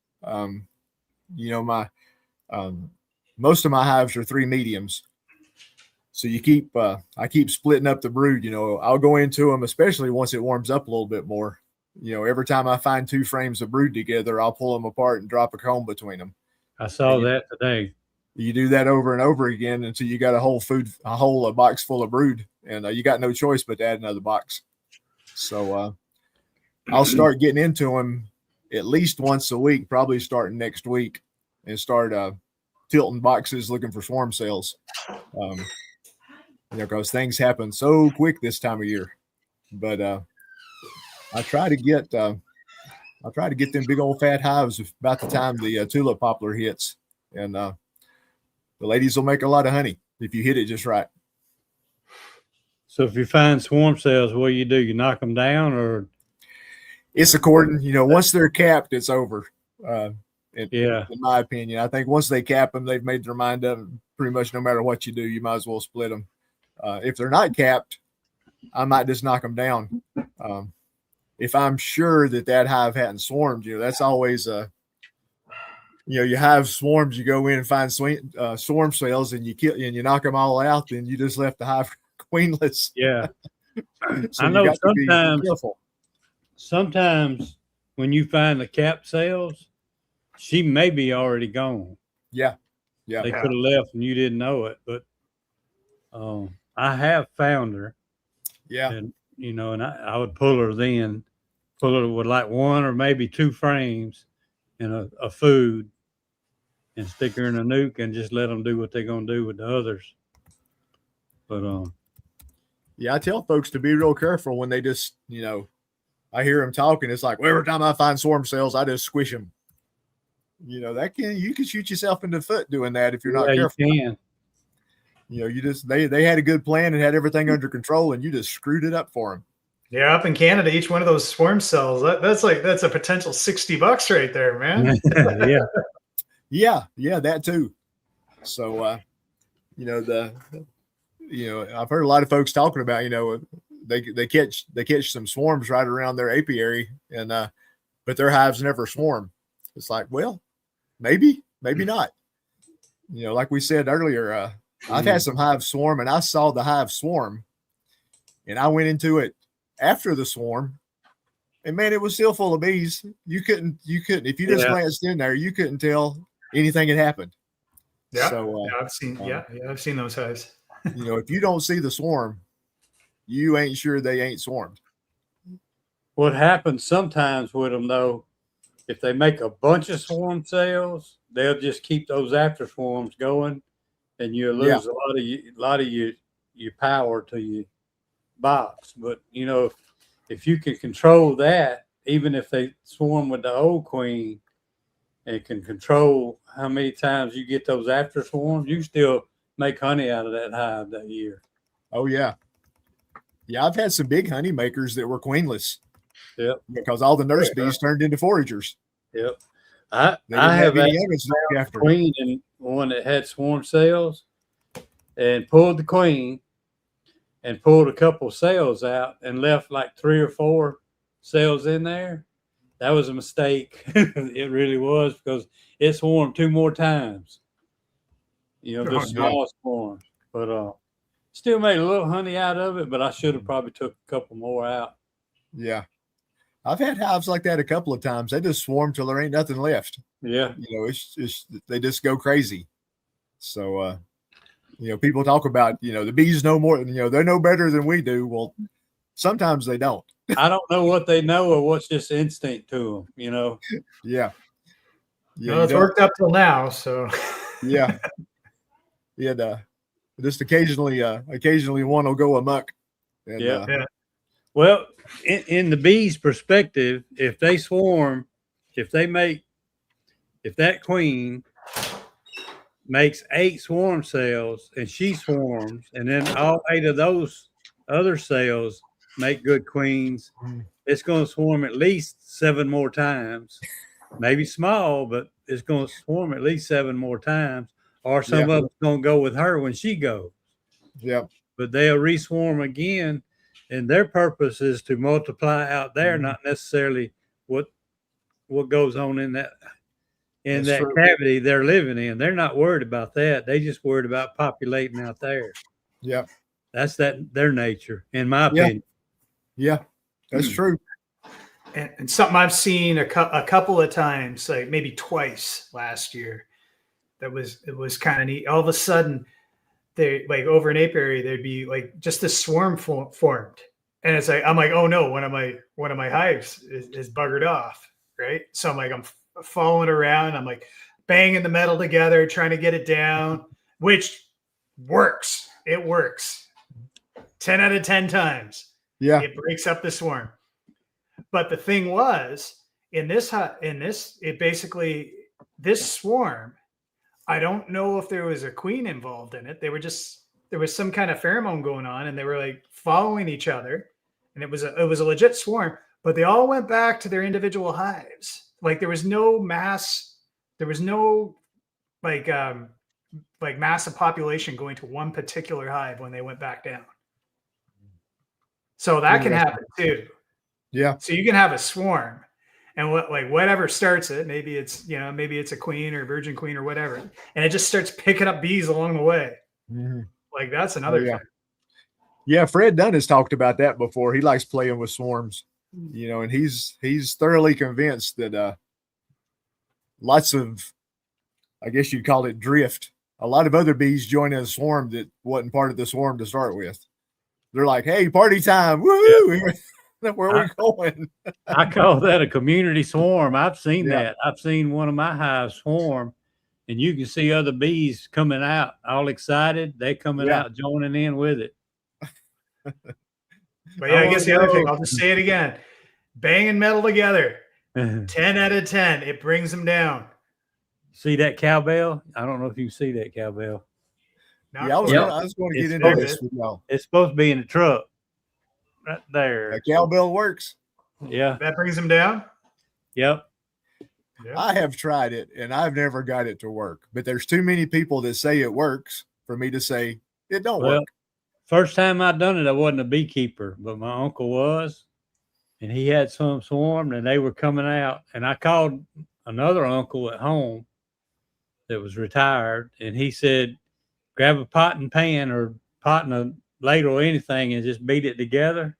S3: Most of my hives are 3 mediums. So I keep splitting up the brood. I'll go into them, especially once it warms up a little bit more. Every time I find 2 frames of brood together, I'll pull them apart and drop a comb between them.
S2: I saw that today.
S3: You do that over and over again until you got a whole box full of brood, and you got no choice but to add another box. So I'll start getting into them at least once a week, probably starting next week, and start tilting boxes looking for swarm cells. Because things happen so quick this time of year. But I try to get them big old fat hives about the time the tulip poplar hits, and the ladies will make a lot of honey if you hit it just right.
S2: So if you find swarm cells, what do? You knock them down, or?
S3: It's according, once they're capped, it's over.
S2: In
S3: my opinion, I think once they cap them, they've made their mind up. Pretty much no matter what you do, you might as well split them. If they're not capped, I might just knock them down. If I'm sure that hive hadn't swarmed, that's always you have swarms, you go in and find swarm cells, and you kill and you knock them all out, then you just left the hive queenless.
S2: Yeah.
S3: So
S2: I know
S3: you got to be careful.
S2: Sometimes when you find the cap cells, she may be already gone.
S3: Yeah.
S2: They could have left and you didn't know it, but I have found her.
S3: Yeah.
S2: And and I would pull her with like 1 or maybe 2 frames and a food, and stick her in a nuke and just let them do what they're going to do with the others. But
S3: yeah, I tell folks to be real careful when they just, I hear them talking. It's like, well, every time I find swarm cells, I just squish them. You can shoot yourself in the foot doing that if you're not careful.
S2: You can.
S3: They had a good plan and had everything under control, and you just screwed it up for them.
S5: Yeah, up in Canada, each one of those swarm cells, that's a potential $60 right there, man.
S3: Yeah, that too. So I've heard a lot of folks talking about, they catch some swarms right around their apiary, and but their hives never swarm. It's like, well, maybe not. Like we said earlier, I've had some hives swarm, and I saw the hive swarm, and I went into it after the swarm, and man, it was still full of bees. You couldn't if you just glanced in there, you couldn't tell anything had happened.
S5: Yeah.
S3: So
S5: I've seen those hives.
S3: If you don't see the swarm, you ain't sure they ain't swarmed.
S2: What happens sometimes with them, though, if they make a bunch of swarm cells, they'll just keep those after swarms going, and you'll lose a lot of your your power to your box. But if you can control that, even if they swarm with the old queen, and can control how many times you get those after swarms, you still make honey out of that hive that year.
S3: Oh yeah. Yeah, I've had some big honey makers that were queenless.
S2: Yep.
S3: Because all the nurse bees turned into foragers.
S2: Yep.
S3: They didn't
S2: I
S3: have
S2: have
S3: any youngins to look after.
S2: queen and one that had swarm cells, and pulled the queen and pulled a couple cells out and left like 3 or 4 cells in there. That was a mistake. It really was, because it swarmed 2 more times. Just small swarms. But still made a little honey out of it, but I should have probably took a couple more out.
S3: Yeah. I've had hives like that a couple of times. They just swarm till there ain't nothing left.
S2: Yeah.
S3: It's they just go crazy. So people talk about, the bees know more, they know better than we do. Well, sometimes they don't.
S2: I don't know what they know or what's just instinct to them,
S3: Yeah.
S5: Well, it's worked up till now, so
S3: yeah. Yeah. Just occasionally one will go amok. And,
S2: yeah. Well, in the bee's perspective, if they swarm, if that queen makes 8 swarm cells and she swarms, and then all 8 of those other cells make good queens, it's going to swarm at least 7 more times. Maybe small, but it's going to swarm at least 7 more times, or some of it's going to go with her when she goes.
S3: Yeah.
S2: But they'll reswarm again, and their purpose is to multiply out there, not necessarily what goes on in that cavity they're living in. They're not worried about that. They just worried about populating out there.
S3: Yeah.
S2: That's their nature, in my opinion.
S3: Yeah, that's true.
S5: And something I've seen a couple of times, like maybe twice last year, it was kind of neat. All of a sudden, they like over in apiary, there'd be like just this swarm formed, and it's like I'm like, oh no, one of my hives is buggered off, right? So I'm following around, I'm like banging the metal together, trying to get it down, which works. It works 10 out of 10 times.
S3: Yeah,
S5: it breaks up the swarm. But the thing was, this swarm, I don't know if there was a queen involved in it. There was some kind of pheromone going on, and they were like following each other, and it was a legit swarm. But they all went back to their individual hives. Like there was no mass. There was no like massive population going to one particular hive when they went back down. So that can happen too.
S3: Yeah.
S5: So you can have a swarm, and whatever starts it, maybe it's a queen or a virgin queen or whatever, and it just starts picking up bees along the way.
S3: Mm-hmm.
S5: Like that's another thing.
S3: Yeah, Fred Dunn has talked about that before. He likes playing with swarms, and he's thoroughly convinced that lots of, I guess you'd call it drift. A lot of other bees join a swarm that wasn't part of the swarm to start with. They're like, "Hey, party time! Woo! Yep. Where are we going?"
S2: I call that a community swarm. I've seen that. I've seen one of my hives swarm, and you can see other bees coming out, all excited. They coming out, joining in with it.
S5: But I guess the other thing, I'll just say it again: banging metal together, 10 out of 10. It brings them down.
S2: See that cowbell? I don't know if you see that cowbell.
S3: I was going to get into this with y'all.
S2: It's supposed to be in the truck, right there.
S3: A cowbell works.
S2: Yeah,
S5: that brings them down.
S2: Yep.
S3: I have tried it, and I've never got it to work. But there's too many people that say it works for me to say it don't work.
S2: First time I done it, I wasn't a beekeeper, but my uncle was, and he had some swarmed, and they were coming out. And I called another uncle at home that was retired, and he said, grab a pot and pan or pot and a ladle or anything and just beat it together.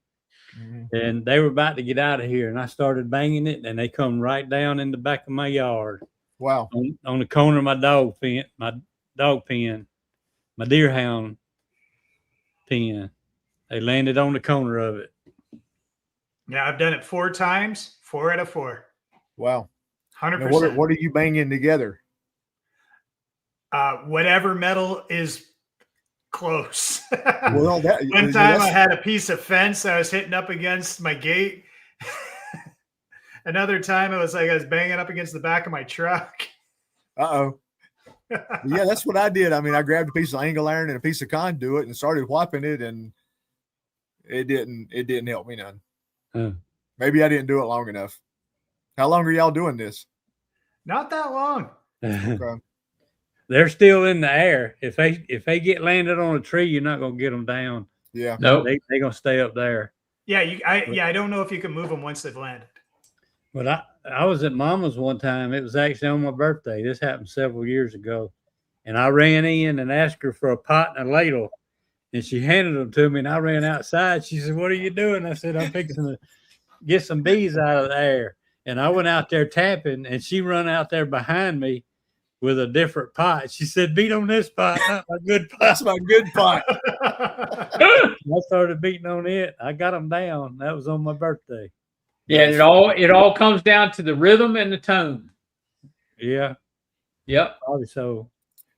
S2: Mm-hmm. And they were about to get out of here, and I started banging it, and they come right down in the back of my yard.
S3: Wow.
S2: On the corner of my dog pen, my deer hound pen. They landed on the corner of it.
S5: Yeah, I've done it 4 times, 4 out of 4.
S3: Wow.
S5: 100%.
S3: What are you banging together?
S5: Whatever metal is close.
S3: Well, that
S5: One time I had a piece of fence I was hitting up against my gate. Another time it was like I was banging up against the back of my truck.
S3: Uh-oh. Yeah, that's what I did. I mean, I grabbed a piece of angle iron and a piece of conduit and started whopping it, and it didn't help me none.
S2: Huh.
S3: Maybe I didn't do it long enough. How long are y'all doing this?
S5: Not that long.
S3: Okay.
S2: They're still in the air. If they get landed on a tree, you're not gonna get them down.
S3: Yeah.
S4: Nope.
S2: They gonna stay up there.
S5: Yeah, I don't know if you can move them once they've landed.
S2: But I was at Mama's one time. It was actually on my birthday. This happened several years ago, and I ran in and asked her for a pot and a ladle, and she handed them to me. And I ran outside. She said, "What are you doing?" I said, "I'm fixing to get some bees out of the air." And I went out there tapping, and she run out there behind me with a different pot. She said, "Beat on this pot, not my good pot."
S3: That's my good pot.
S2: I started beating on it. I got them down. That was on my birthday.
S4: Yeah, it all comes down to the rhythm and the tone.
S2: Yeah,
S4: Yep.
S2: probably so.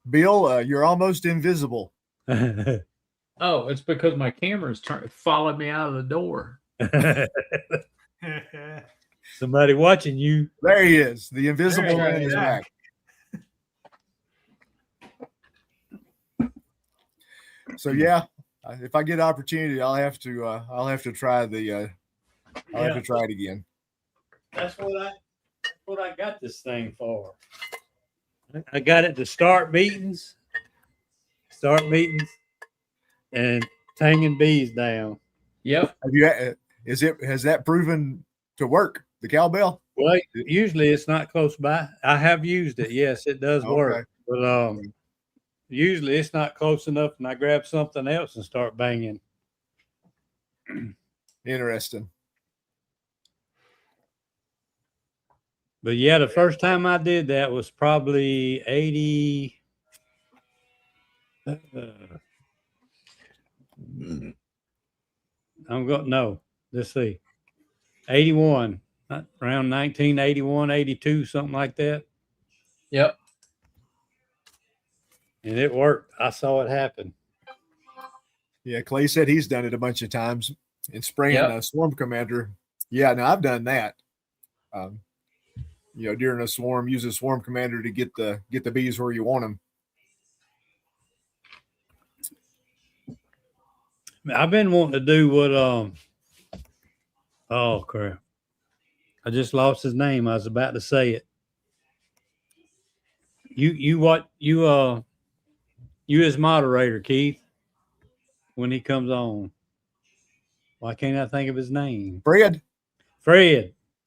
S3: Bill, you're almost invisible.
S4: Oh, it's because my camera's followed me out of the door.
S2: Somebody watching you.
S3: There he is. The invisible
S5: There he
S3: man
S5: is.
S3: is back. So yeah, if I get an opportunity, I'll have to try the I'll have to try it again.
S2: That's what I got this thing for. I got it to start meetings, and tanging bees down.
S4: Yep.
S3: Has that proven to work? The cowbell?
S2: Well, usually it's not close by. I have used it. Yes, it does work. But usually it's not close enough, and I grab something else and start banging.
S3: Interesting.
S2: But yeah, the first time I did that was probably 80. Let's see. 81, around 1981, 82, something like that.
S4: Yep.
S2: And it worked. I saw it happen.
S3: Yeah, Clay said he's done it a bunch of times in spraying a swarm commander. Yeah, now I've done that. During a swarm, use a swarm commander to get the bees where you want them.
S2: I've been wanting to do what oh crap. I just lost his name. I was about to say it. You as moderator, Keith, when he comes on. Why can't I think of his name?
S3: Fred.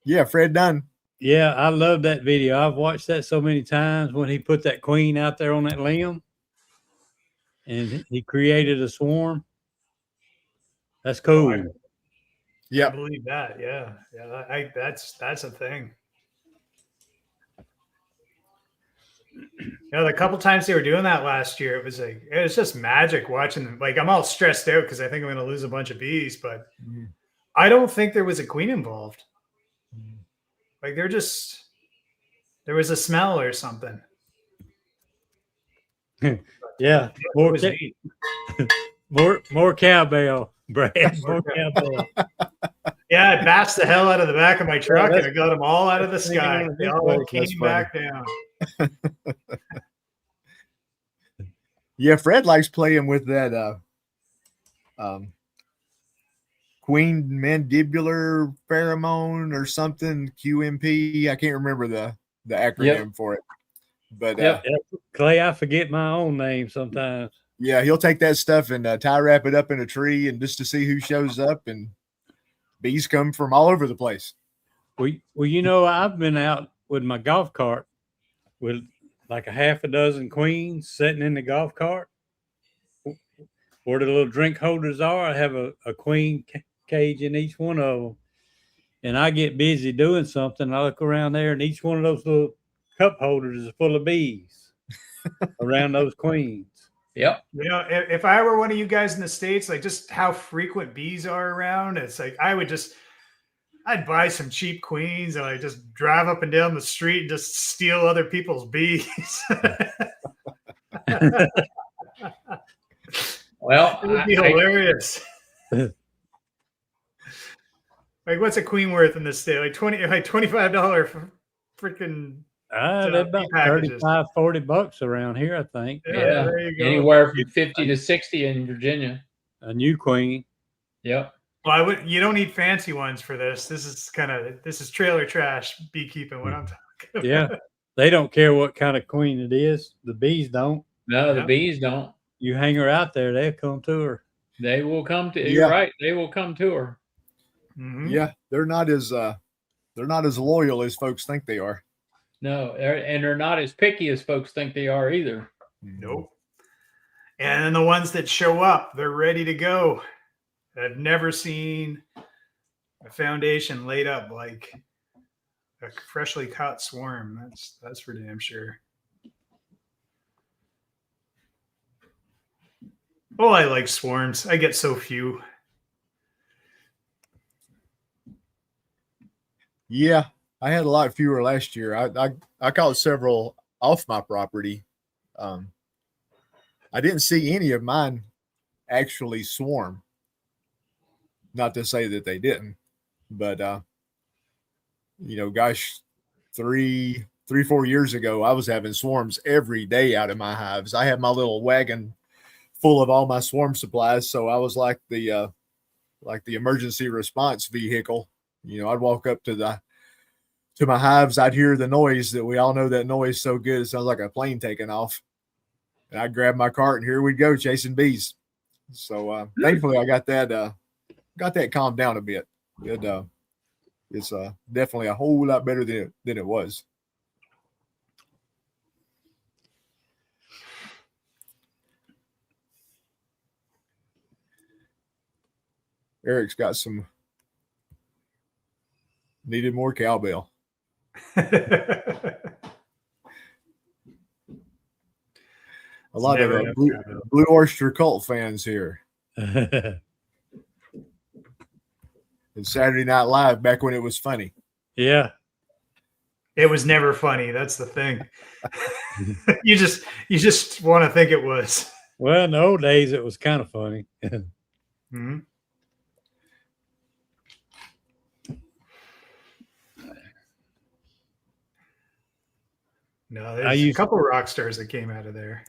S3: Yeah, Fred Dunn.
S2: Yeah, I love that video. I've watched that so many times when he put that queen out there on that limb and he created a swarm. That's cool.
S3: Yeah,
S5: I believe that. Yeah. That's a thing. The couple times they were doing that last year, it was just magic watching them. Like, I'm all stressed out because I think I'm going to lose a bunch of bees, but I don't think there was a queen involved. Like, there was a smell or something.
S2: Yeah, more cowbell, Brad. More cowbell.
S5: Yeah, I bashed the hell out of the back of my truck and I got them all out of the sky. They all came back down.
S3: Yeah, Fred likes playing with that queen mandibular pheromone or something, QMP. I can't remember the acronym for it. But
S2: Clay, I forget my own name sometimes.
S3: Yeah, he'll take that stuff and tie wrap it up in a tree and just to see who shows up, and bees come from all over the place.
S2: Well, I've been out with my golf cart with like a half a dozen queens sitting in the golf cart where the little drink holders are. I have a queen cage in each one of them, and I get busy doing something. I look around there, and each one of those little cup holders is full of bees around those queens.
S4: Yep.
S5: If I were one of you guys in the States, like just how frequent bees are around, it's like I'd buy some cheap queens and I just drive up and down the street and just steal other people's bees.
S4: Well,
S5: It would be hilarious. Like, what's a queen worth in this state? Like $25 for freaking
S2: They're about
S5: meat packages.
S2: $35-$40 around here, I think.
S5: Yeah,
S4: yeah,
S5: there you go.
S4: anywhere from 50 to 60 in Virginia.
S2: A new queen.
S4: Yep.
S5: Well, you don't need fancy ones for this. This is trailer trash beekeeping. What I'm talking about.
S2: Yeah. They don't care what kind of queen it is. The bees don't.
S4: No, the
S5: Yep.
S4: bees don't.
S2: You hang her out there, they'll come to her.
S4: They will come to.
S3: Yeah.
S4: You're right. They will come to her.
S5: Mhm.
S3: Yeah, they're not as loyal as folks think they are.
S4: No, and they're not as picky as folks think they are either.
S5: Nope. And then the ones that show up, they're ready to go. I've never seen a foundation laid up like a freshly caught swarm. That's for damn sure. Oh, I like swarms. I get so few.
S3: Yeah, I had a lot fewer last year. I caught several off my property. I didn't see any of mine actually swarm. Not to say that they didn't, but gosh, 4 years ago, I was having swarms every day out of my hives. I had my little wagon full of all my swarm supplies, so I was like the emergency response vehicle. I'd walk up to my hives. I'd hear the noise that we all know, that noise so good it sounds like a plane taking off. And I'd grab my cart and here we'd go chasing bees. So thankfully I got that calmed down a bit. It's definitely a whole lot better than it was. Eric's got some needed more cowbell. A lot of Blue Oyster Cult fans here. And Saturday Night Live back when it was funny.
S2: Yeah.
S5: It was never funny. That's the thing. You just want to think it was.
S2: Well, in the old days, it was kind of funny.
S5: Mm-hmm. No, there's a couple of rock stars that came out of there.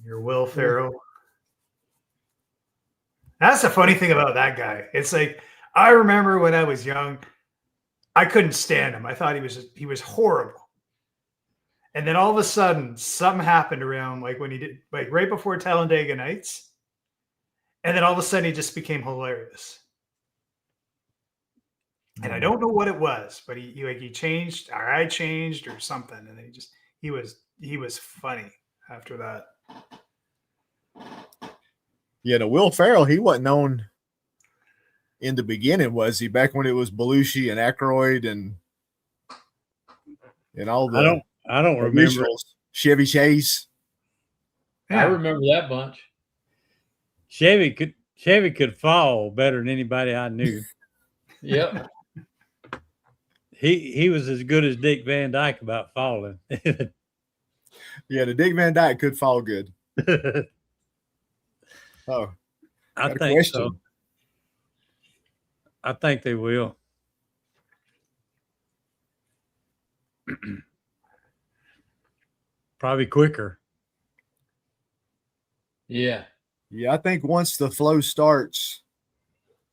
S5: Your Will Ferrell. That's the funny thing about that guy. It's like, I remember when I was young, I couldn't stand him. I thought he was horrible. And then all of a sudden, something happened around like when he did, like right before Talladega Nights. And then all of a sudden, he just became hilarious. And I don't know what it was, but he changed, or I changed, or something. And then he was funny after that.
S3: Yeah, the Will Ferrell, he wasn't known in the beginning, was he? Back when it was Belushi and Aykroyd and all the
S2: I don't remember
S3: Chevy Chase.
S4: Yeah. I remember that bunch.
S2: Chevy could fall better than anybody I knew.
S4: Yep.
S2: He was as good as Dick Van Dyke about falling.
S3: Yeah, the Dick Van Dyke could fall good. Oh,
S2: I think so. I think they will. Probably quicker.
S4: Yeah.
S3: Yeah, I think once the flow starts,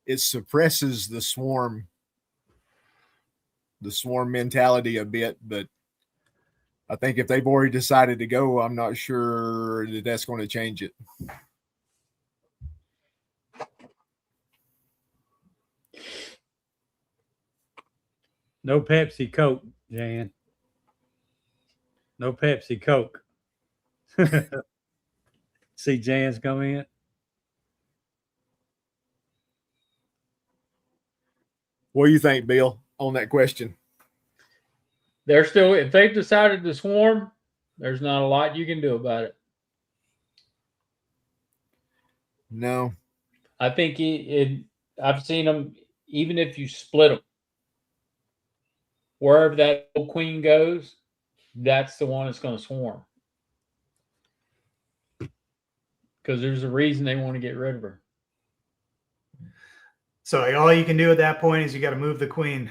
S3: it suppresses the swarm mentality a bit. But I think if they've already decided to go, I'm not sure that that's going to change it.
S2: No Pepsi Coke, Jan. No Pepsi Coke. See Jan's come in.
S3: What do you think, Bill, on that question?
S4: They're still, if they've decided to swarm, there's not a lot you can do about it.
S3: No.
S4: I think I've seen them, even if you split them, wherever that old queen goes, that's the one that's going to swarm. because there's a reason they want to get rid of her.
S5: So like, all you can do at that point is you got to move the queen.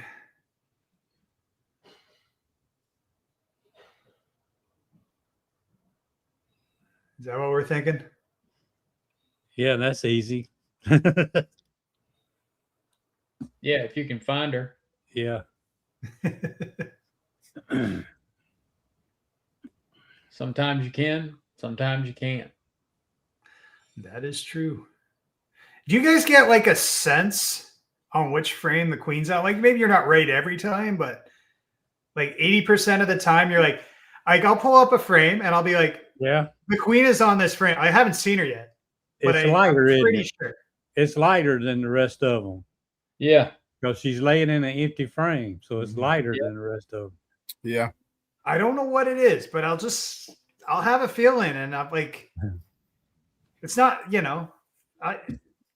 S5: Is that what we're thinking?
S2: Yeah, that's easy.
S4: Yeah, if you can find her.
S2: Yeah.
S4: Sometimes you can, sometimes you can't.
S5: That is true. Do you guys get like a sense on which frame the queen's out? Like maybe you're not right every time, but like 80% of the time you're like I'll pull up a frame and I'll be like,
S2: yeah,
S5: the queen is on this frame. I haven't seen her yet, but
S2: it's lighter,
S5: I'm pretty
S2: isn't it?
S5: sure.
S2: It's lighter than the rest of them
S4: Yeah.
S2: because she's laying in an empty frame, so it's lighter
S4: Yeah.
S2: than the rest of them.
S3: Yeah.
S5: I don't know what it is, but I'll have a feeling, and I'm like, it's not,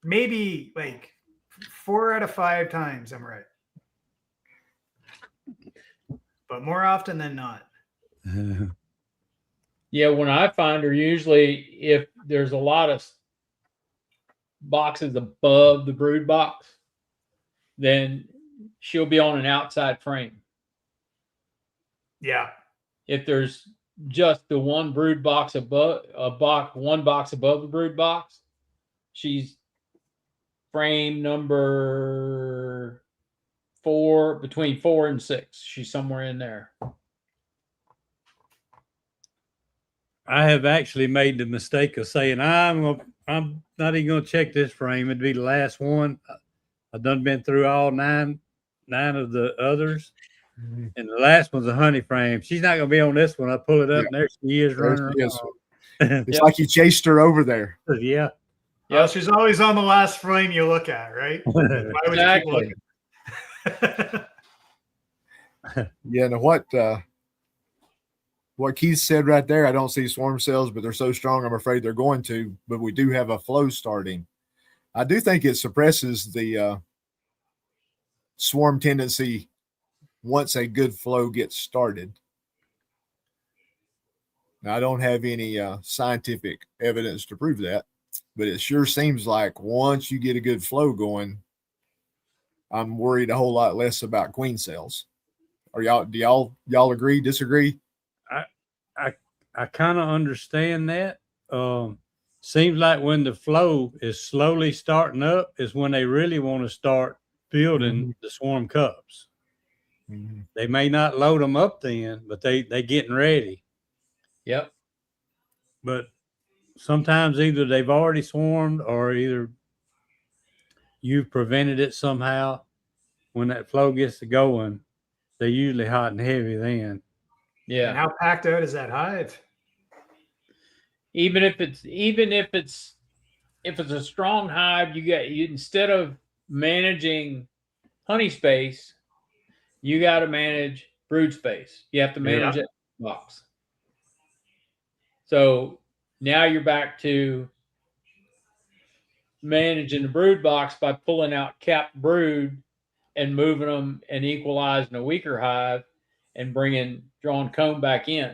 S5: maybe like 4 out of 5 times I'm right, but more often than not.
S4: Yeah, when I find her, usually if there's a lot of boxes above the brood box, then she'll be on an outside frame.
S5: Yeah.
S4: If there's just the one brood box above one box above the brood box, she's frame number 4, between 4 and 6. She's somewhere in there.
S2: I have actually made the mistake of saying I'm not even gonna check this frame. It'd be the last one. I've been through all nine of the others, and the last one's a honey frame. She's not gonna be on this one. I pull it up, and there she is running around.
S3: It's like you chased her over there.
S2: Yeah.
S5: Yeah, she's always on the last frame you look at, right? Why would
S4: Exactly.
S5: you keep looking?
S3: Yeah, and what Keith said right there, I don't see swarm cells, but they're so strong, I'm afraid they're going to. But we do have a flow starting. I do think it suppresses the swarm tendency once a good flow gets started. Now, I don't have any scientific evidence to prove that, but it sure seems like once you get a good flow going, I'm worried a whole lot less about queen cells. Do y'all agree, disagree?
S2: I kind of understand that. Seems like when the flow is slowly starting up is when they really want to start building the swarm cups. They may not load them up then, but they getting ready.
S4: Yep.
S2: But sometimes either they've already swarmed or either you've prevented it somehow. When that flow gets to going, they're usually hot and heavy then.
S4: Yeah.
S5: And how packed out is that hive?
S4: Even if it's a strong hive, you instead of managing honey space, you got to manage brood space. You have to manage it box. So now you're back to managing the brood box by pulling out capped brood and moving them and equalizing a weaker hive and bringing drawn comb back in.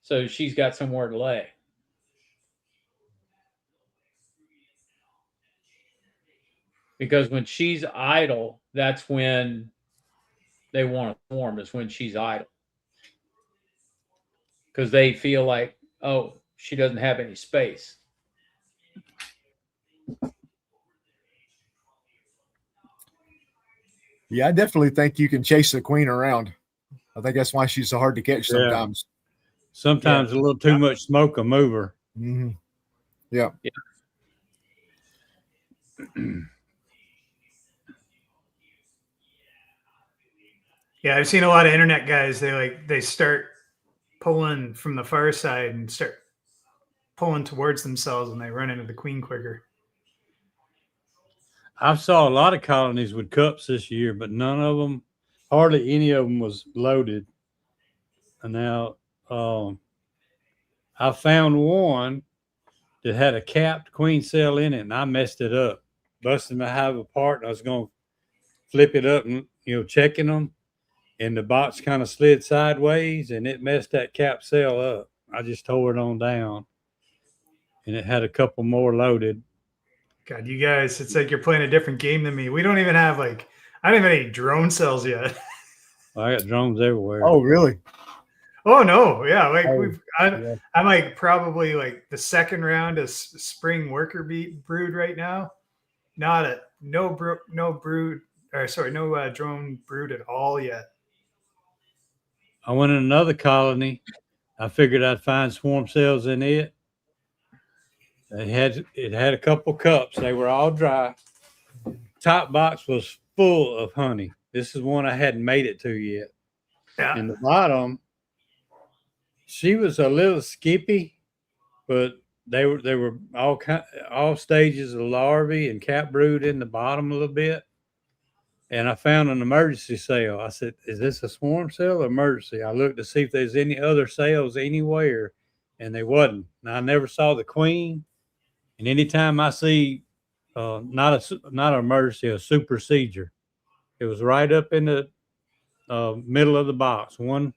S4: So she's got somewhere to lay. Because when she's idle, that's when they want to swarm, is when she's idle. Because they feel like, oh, she doesn't have any space.
S3: Yeah, I definitely think you can chase the queen around. I think that's why she's so hard to catch sometimes.
S2: Sometimes a little too much smoke will move her.
S3: Mm-hmm. Yeah.
S5: Yeah, I've seen a lot of internet guys. They start pulling from the far side and start pulling towards themselves, and they run into the queen quicker.
S2: I saw a lot of colonies with cups this year, but none of them, hardly any of them was loaded. And now I found one that had a capped queen cell in it, and I messed it up, busting my hive apart. And I was going to flip it up and, checking them, and the box kind of slid sideways, and it messed that capped cell up. I just tore it on down. and it had a couple more loaded.
S5: God, you guys, it's like you're playing a different game than me. We don't even have I don't have any drone cells yet.
S2: I got drones everywhere.
S3: Oh, really?
S5: Oh no, yeah,
S3: Oh,
S5: I'm like probably like the second round of spring worker brood right now. No brood, or sorry, no drone brood at all yet.
S2: I went in another colony. I figured I'd find swarm cells in it. It had a couple cups. They were all dry. Top box was full of honey. This is one I hadn't made it to yet.
S5: Yeah.
S2: In the bottom, she was a little skippy, but they were all stages of larvae and cap brood in the bottom a little bit. And I found an emergency cell. I said, "Is this a swarm cell or emergency?" I looked to see if there's any other cells anywhere, and there wasn't. And I never saw the queen. And anytime I see not an emergency, a super seizure, it was right up in the middle of the box. One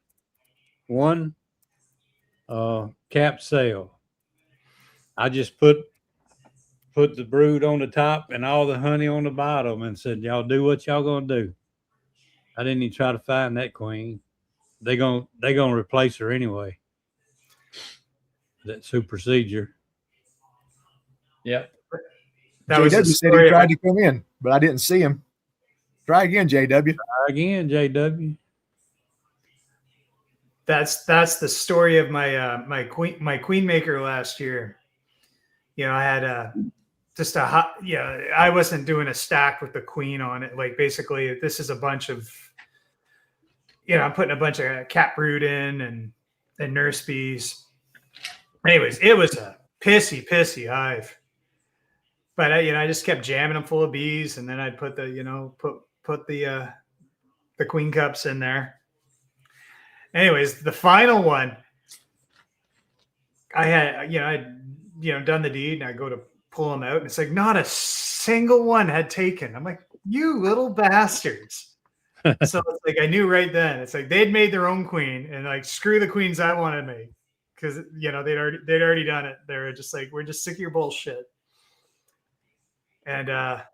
S2: capped cell. I just put the brood on the top and all the honey on the bottom and said, "Y'all do what y'all gonna do." I didn't even try to find that queen. They gonna replace her anyway. That super seizure.
S4: Yep.
S5: That was
S3: JW
S5: the
S3: said
S5: story
S3: he
S5: of
S3: tried to come in, but I didn't see him. Try again, JW.
S2: Again, JW.
S5: That's the story of my queen maker last year. You know, I had just a hot, I wasn't doing a stack with the queen on it. Like basically, this is a bunch of, I'm putting a bunch of cat brood in and nurse bees. Anyways, it was a pissy hive. But I just kept jamming them full of bees, and then I'd put the put the queen cups in there. Anyways, the final one, I had I'd done the deed, and I go to pull them out, and it's like not a single one had taken. I'm like, you little bastards. So it's like I knew right then. It's like they'd made their own queen, and like screw the queens I wanted to make, because they'd already done it. They were just like, we're just sick of your bullshit. And that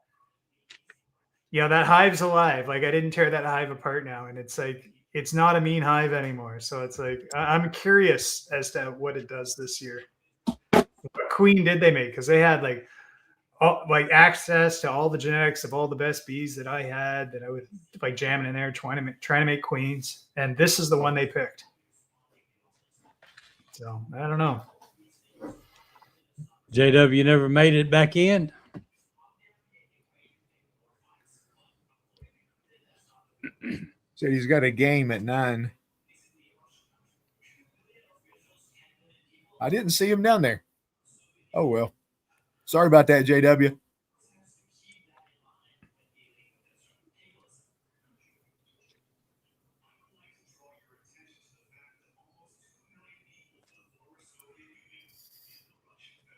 S5: hive's alive. Like I didn't tear that hive apart now, and it's like it's not a mean hive anymore. So it's like I'm curious as to what it does this year. What queen did they make? Because they had like access to all the genetics of all the best bees that I had, that I would like jamming in there trying to make queens, and this is the one they picked. So I don't know.
S2: JW never made it back in.
S3: Said he's got a game at 9. I didn't see him down there. Oh, well. Sorry about that, JW.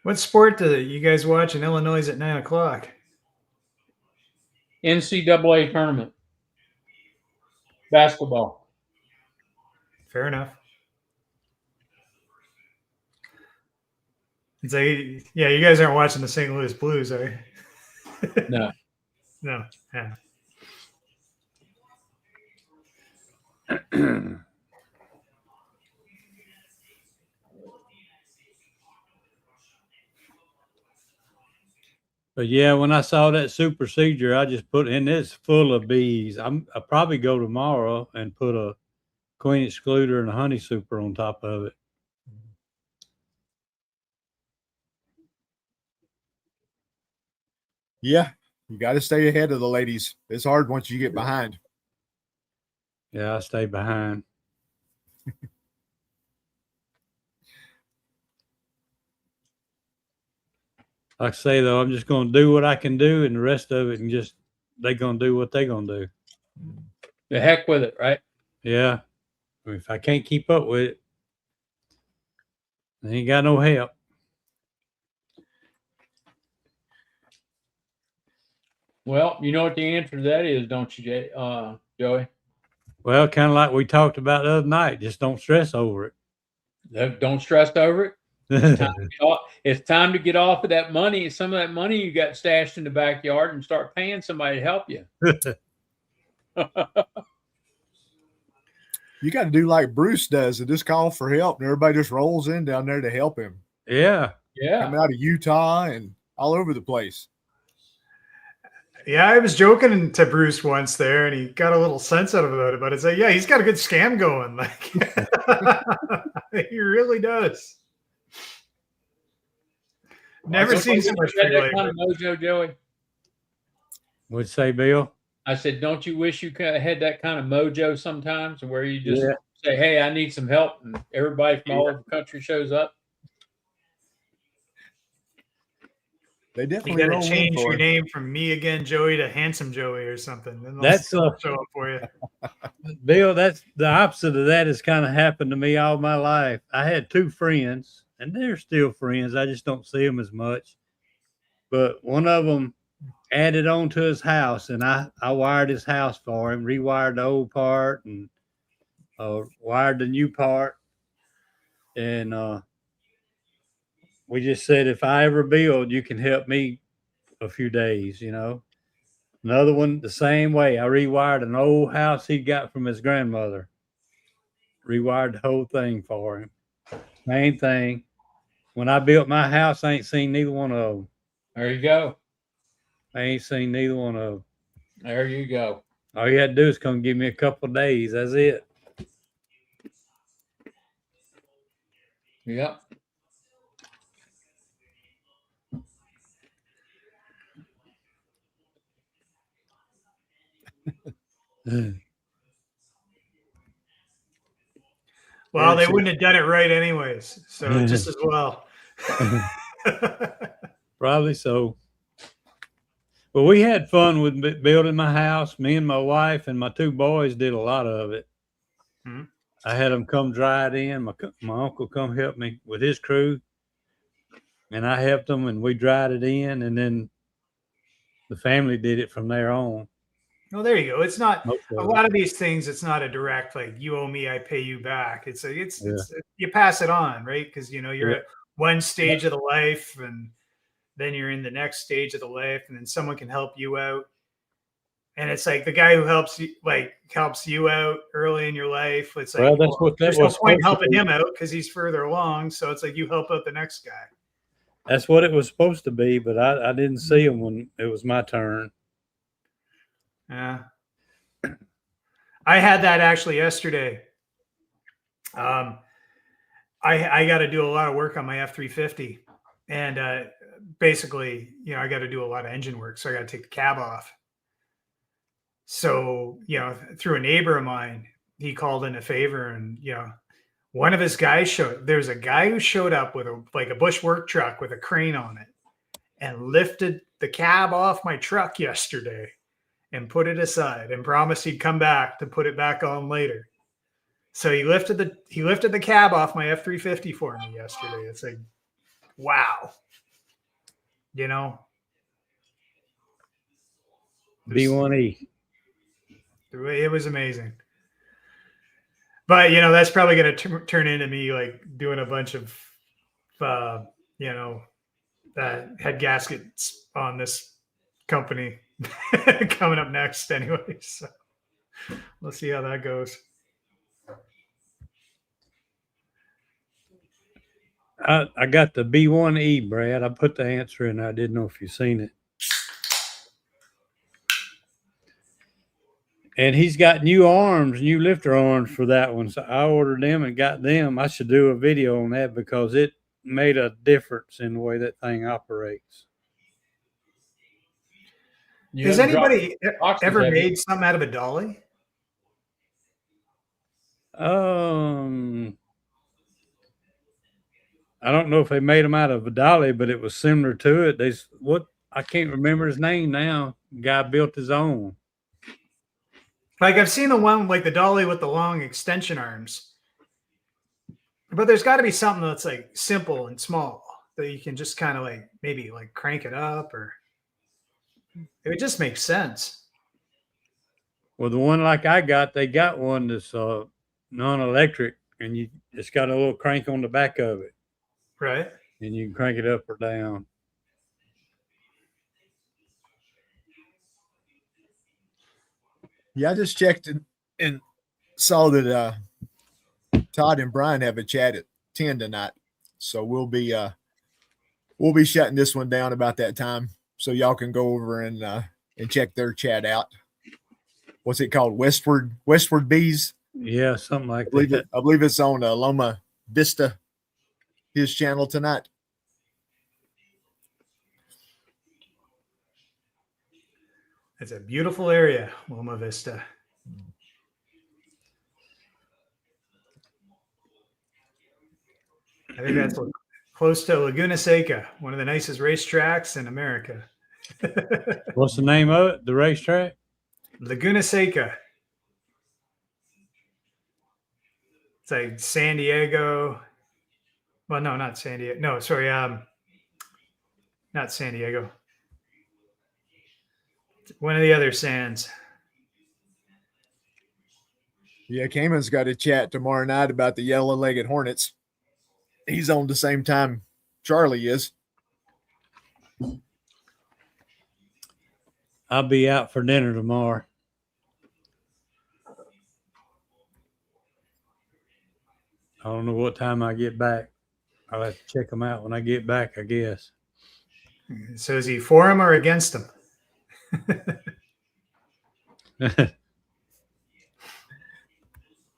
S5: What sport do you guys watch in Illinois at 9:00?
S4: NCAA tournament. Basketball.
S5: Fair enough. It's like, yeah, you guys aren't watching the St. Louis Blues, are you?
S4: No.
S5: No. Yeah.
S2: But yeah, when I saw that super seizure, I just put in this full of bees. I'll probably go tomorrow and put a queen excluder and a honey super on top of it.
S3: Yeah, you got to stay ahead of the ladies. It's hard once you get behind.
S2: Yeah, I stay behind. Like I say, though, I'm just going to do what I can do, and the rest of it, and just they're going to do what they're going to do.
S4: The heck with it, right?
S2: Yeah. I mean, if I can't keep up with it, I ain't got no help.
S4: Well, you know what the answer to that is, don't you, Joey?
S2: Well, kind of like we talked about the other night. Just don't stress over it.
S4: Don't stress over it. It's time to get off of that money. Some of that money you got stashed in the backyard and start paying somebody to help you.
S3: You got to do like Bruce does and just call for help, and everybody just rolls in down there to help him.
S2: Yeah.
S4: Yeah.
S3: Coming out of Utah and all over the place.
S5: Yeah, I was joking to Bruce once there, and he got a little sensitive about it. But it's like, yeah, he's got a good scam going. Like, he really does. Never seen so much free labor.
S4: Kind of mojo, Joey.
S2: What'd you say, Bill?
S4: I said, don't you wish you could have had that kind of mojo sometimes, where you just say, "Hey, I need some help," and everybody from all over the country shows up?
S3: They definitely
S5: got to change your name from Me Again Joey to Handsome Joey or something. And that's show up for you.
S2: Bill, that's the opposite of that has kind of happened to me all my life. I had two friends, and they're still friends. I just don't see them as much. But one of them added on to his house, and I wired his house for him, rewired the old part and wired the new part. And we just said, if I ever build, you can help me a few days, you know. Another one, the same way. I rewired an old house he got from his grandmother. Rewired the whole thing for him. Same thing. When I built my house, I ain't seen neither one of them.
S4: There you go.
S2: I ain't seen neither one of them.
S4: There you go.
S2: All you had to do is come give me a couple of days. That's it.
S4: Yep.
S5: Well, they wouldn't have done it right anyways. So just as well.
S2: Probably so. But we had fun with building my house. Me and my wife and my two boys did a lot of it.
S5: Hmm.
S2: I had them come dry it in. My uncle come help me with his crew. And I helped them, and we dried it in. And then the family did it from there on.
S5: Well, there you go. It's not a lot of these things. It's not a direct, like, you owe me, I pay you back. It's you pass it on, right? Because, you know, you're at one stage of the life, and then you're in the next stage of the life, and then someone can help you out. And it's like the guy who helps you out early in your life. It's like, there's no point in helping him out because he's further along. So it's like you help out the next guy.
S2: That's what it was supposed to be, but I didn't see him when it was my turn.
S5: Yeah. I had that actually yesterday. I got to do a lot of work on my F-350, and basically, you know, I got to do a lot of engine work, so I got to take the cab off. So, you know, through a neighbor of mine, he called in a favor, and, you know, one of his guys there's a guy who showed up with a bush work truck with a crane on it and lifted the cab off my truck yesterday and put it aside and promised he'd come back to put it back on later. So he lifted the cab off my F-350 for me yesterday. It's like, wow. You know?
S2: B1E.
S5: It was amazing. But, you know, that's probably going to turn into me like doing a bunch of, you know, head gaskets on this company coming up next anyway. So we'll see how that goes.
S2: I got the B1E, Brad. I put the answer in. I didn't know if you've seen it. And he's got new lifter arms for that one. So I ordered them and got them. I should do a video on that because it made a difference in the way that thing operates.
S5: Has anybody ever made something out of a dolly?
S2: I don't know if they made them out of a dolly, but it was similar to it. I can't remember his name now. Guy built his own.
S5: Like, I've seen the one like the dolly with the long extension arms, but there's got to be something that's like simple and small that you can just kind of like maybe like crank it up, or it would just make sense.
S2: Well, the one like I got, they got one that's non-electric, and it's got a little crank on the back of it.
S5: Right.
S2: and you can crank it up or down.
S3: Yeah, I just checked and saw that Todd and Brian have a chat at 10 tonight. So we'll be shutting this one down about that time. So y'all can go over and check their chat out. What's it called? Westward Bees.
S2: Yeah, something like
S3: I
S2: that.
S3: believe it's on Loma Vista, his channel tonight.
S5: It's a beautiful area, Loma Vista. I think that's close to Laguna Seca, one of the nicest racetracks in America.
S2: What's the name of it? The racetrack?
S5: Laguna Seca. It's like San Diego. Well, no, not San Diego. No, sorry. Not San Diego. One of the other sands.
S3: Yeah, Cayman's got a chat tomorrow night about the yellow-legged hornets. He's on the same time Charlie is.
S2: I'll be out for dinner tomorrow. I don't know what time I get back. I'll have to check them out when I get back, I guess.
S5: So is he for him or against him?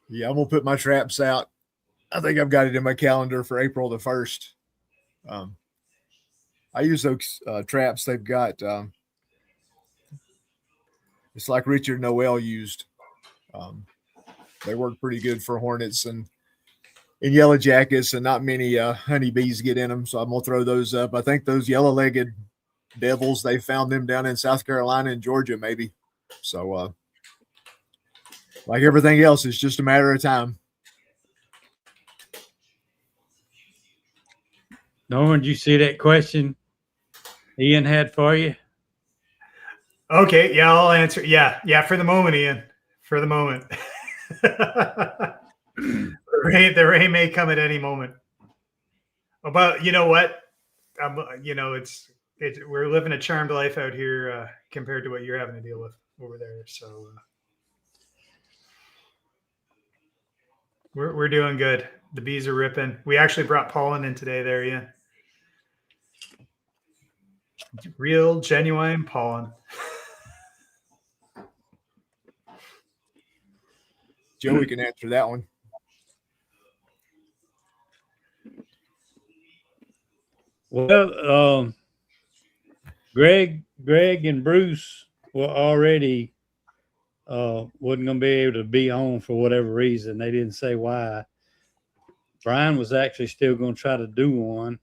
S3: Yeah, I'm gonna put my traps out. I think I've got it in my calendar for April the 1st. I use those traps they've got. It's like Richard Noel used. They work pretty good for hornets and yellow jackets, and not many honeybees get in them. So I'm gonna throw those up. I think those yellow-legged devils, they found them down in South Carolina and Georgia, maybe. So like everything else, it's just a matter of time.
S2: Norman, did you see that question Ian had for you?
S5: Okay, yeah, I'll answer. Yeah, for the moment, Ian. For the moment. The rain may come at any moment. But you know what? We're living a charmed life out here compared to what you're having to deal with over there. So we're doing good. The bees are ripping. We actually brought pollen in today there, Ian. Real, genuine pollen.
S3: Joey can answer that one.
S2: Well, Greg and Bruce were already wasn't going to be able to be on for whatever reason. They didn't say why. Brian was actually still going to try to do one,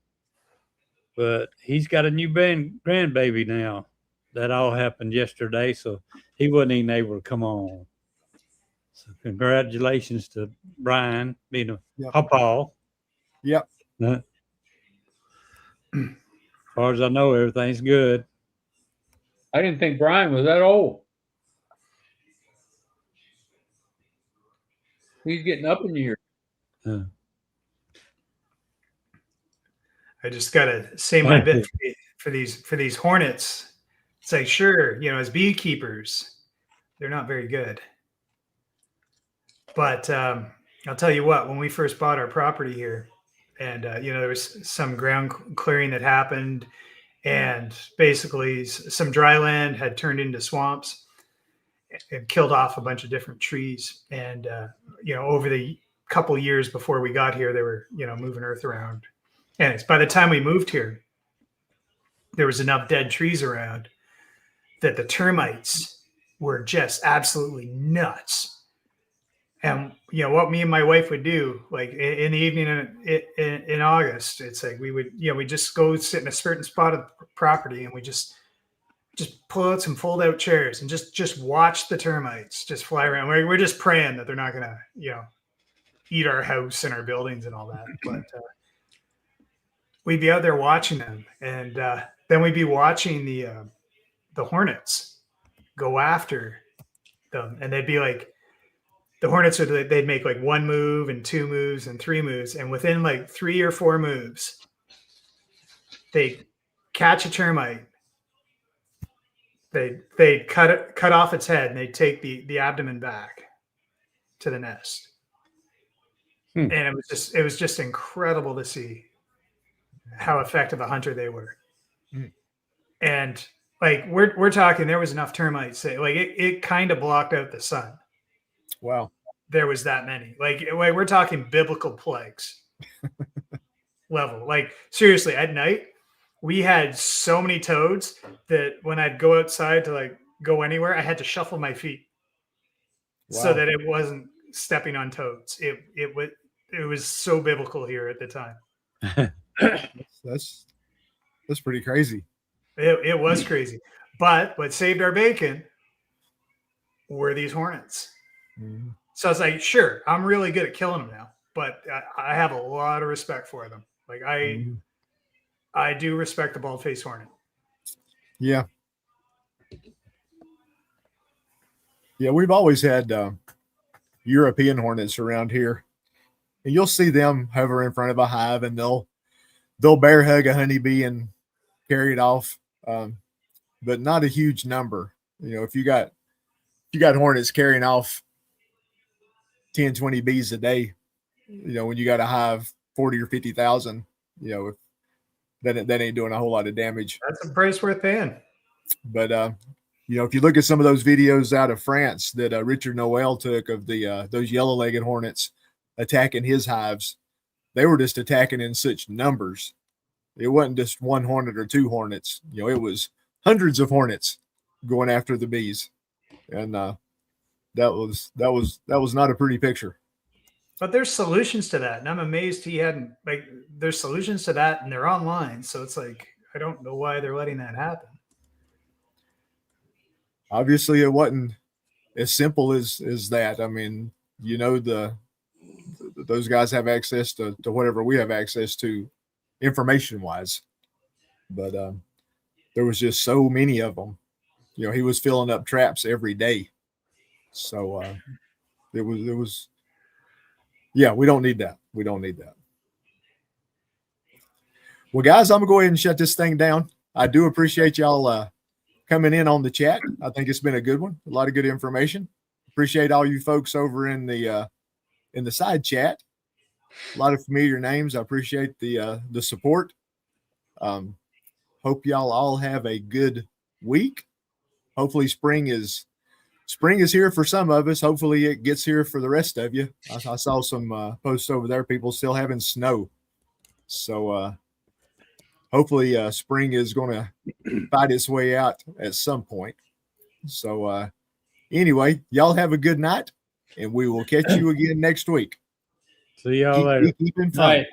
S2: but he's got a new grandbaby now. That all happened yesterday, so he wasn't even able to come on. So congratulations to Brian being a papa.
S3: Yep.
S2: As far as I know, everything's good.
S4: I didn't think Brian was that old. He's getting up in years.
S5: I just gotta say my bit for these hornets. It's like, sure, as beekeepers, they're not very good. But I'll tell you what, when we first bought our property here, and there was some ground clearing that happened, and basically some dry land had turned into swamps and killed off a bunch of different trees. And over the couple years before we got here, they were moving earth around. And it's by the time we moved here, there was enough dead trees around that the termites were just absolutely nuts. And what me and my wife would do, like in the evening in August, it's like we would we just go sit in a certain spot of the property, and we just pull out some fold out chairs and just watch the termites just fly around. We're just praying that they're not gonna eat our house and our buildings and all that. But we'd be out there watching them, and then we'd be watching the hornets go after them, and they'd be like. The hornets they'd make like one move and two moves and three moves. And within like 3 or 4 moves, They catch a termite. They cut off its head, and they take the abdomen back to the nest.
S2: Hmm.
S5: And it was just incredible to see how effective a hunter they were.
S3: Hmm.
S5: And like we're talking, there was enough termites. Like it kind of blocked out the sun.
S3: Wow.
S5: There was that many. Like we're talking biblical plagues level. Like seriously, at night we had so many toads that when I'd go outside to like go anywhere, I had to shuffle my feet so
S3: Wow.
S5: that it wasn't stepping on toads. It was so biblical here at the time.
S3: That's pretty crazy.
S5: It was crazy. But what saved our bacon were these hornets.
S3: Mhm.
S5: So I was like, sure, I'm really good at killing them now, but I have a lot of respect for them. Like
S3: Mhm.
S5: I do respect the bald-faced hornet.
S3: Yeah. Yeah, we've always had European hornets around here, and you'll see them hover in front of a hive, and they'll bear hug a honeybee and carry it off, but not a huge number. You know, if you got hornets carrying off 10, 20 bees a day, you know, when you got a hive 40 or 50,000, you know, that ain't doing a whole lot of damage.
S5: That's a price worth paying.
S3: But you know, if you look at some of those videos out of France that Richard Noel took of the those yellow-legged hornets attacking his hives, they were just attacking in such numbers. It wasn't just one hornet or two hornets. You know, it was hundreds of hornets going after the bees, and that was not a pretty picture.
S5: But there's solutions to that, and I'm amazed he hadn't. Like, there's solutions to that, and they're online. So it's like I don't know why they're letting that happen.
S3: Obviously, it wasn't as simple as that. I mean, you know, those guys have access to whatever we have access to, information wise, but there was just so many of them. You know, he was filling up traps every day, so it was. Yeah, we don't need that. We don't need that. Well, guys, I'm gonna go ahead and shut this thing down. I do appreciate y'all coming in on the chat. I think it's been a good one. A lot of good information. Appreciate all you folks over in the side chat. A lot of familiar names. I appreciate the support. Hope y'all all have a good week. Hopefully spring is here for some of us. Hopefully it gets here for the rest of you. I saw some posts over there, people still having snow. So hopefully spring is going to fight its way out at some point. So anyway, y'all have a good night, and we will catch you again next week.
S2: See y'all later.
S3: Keep fun.
S4: Night.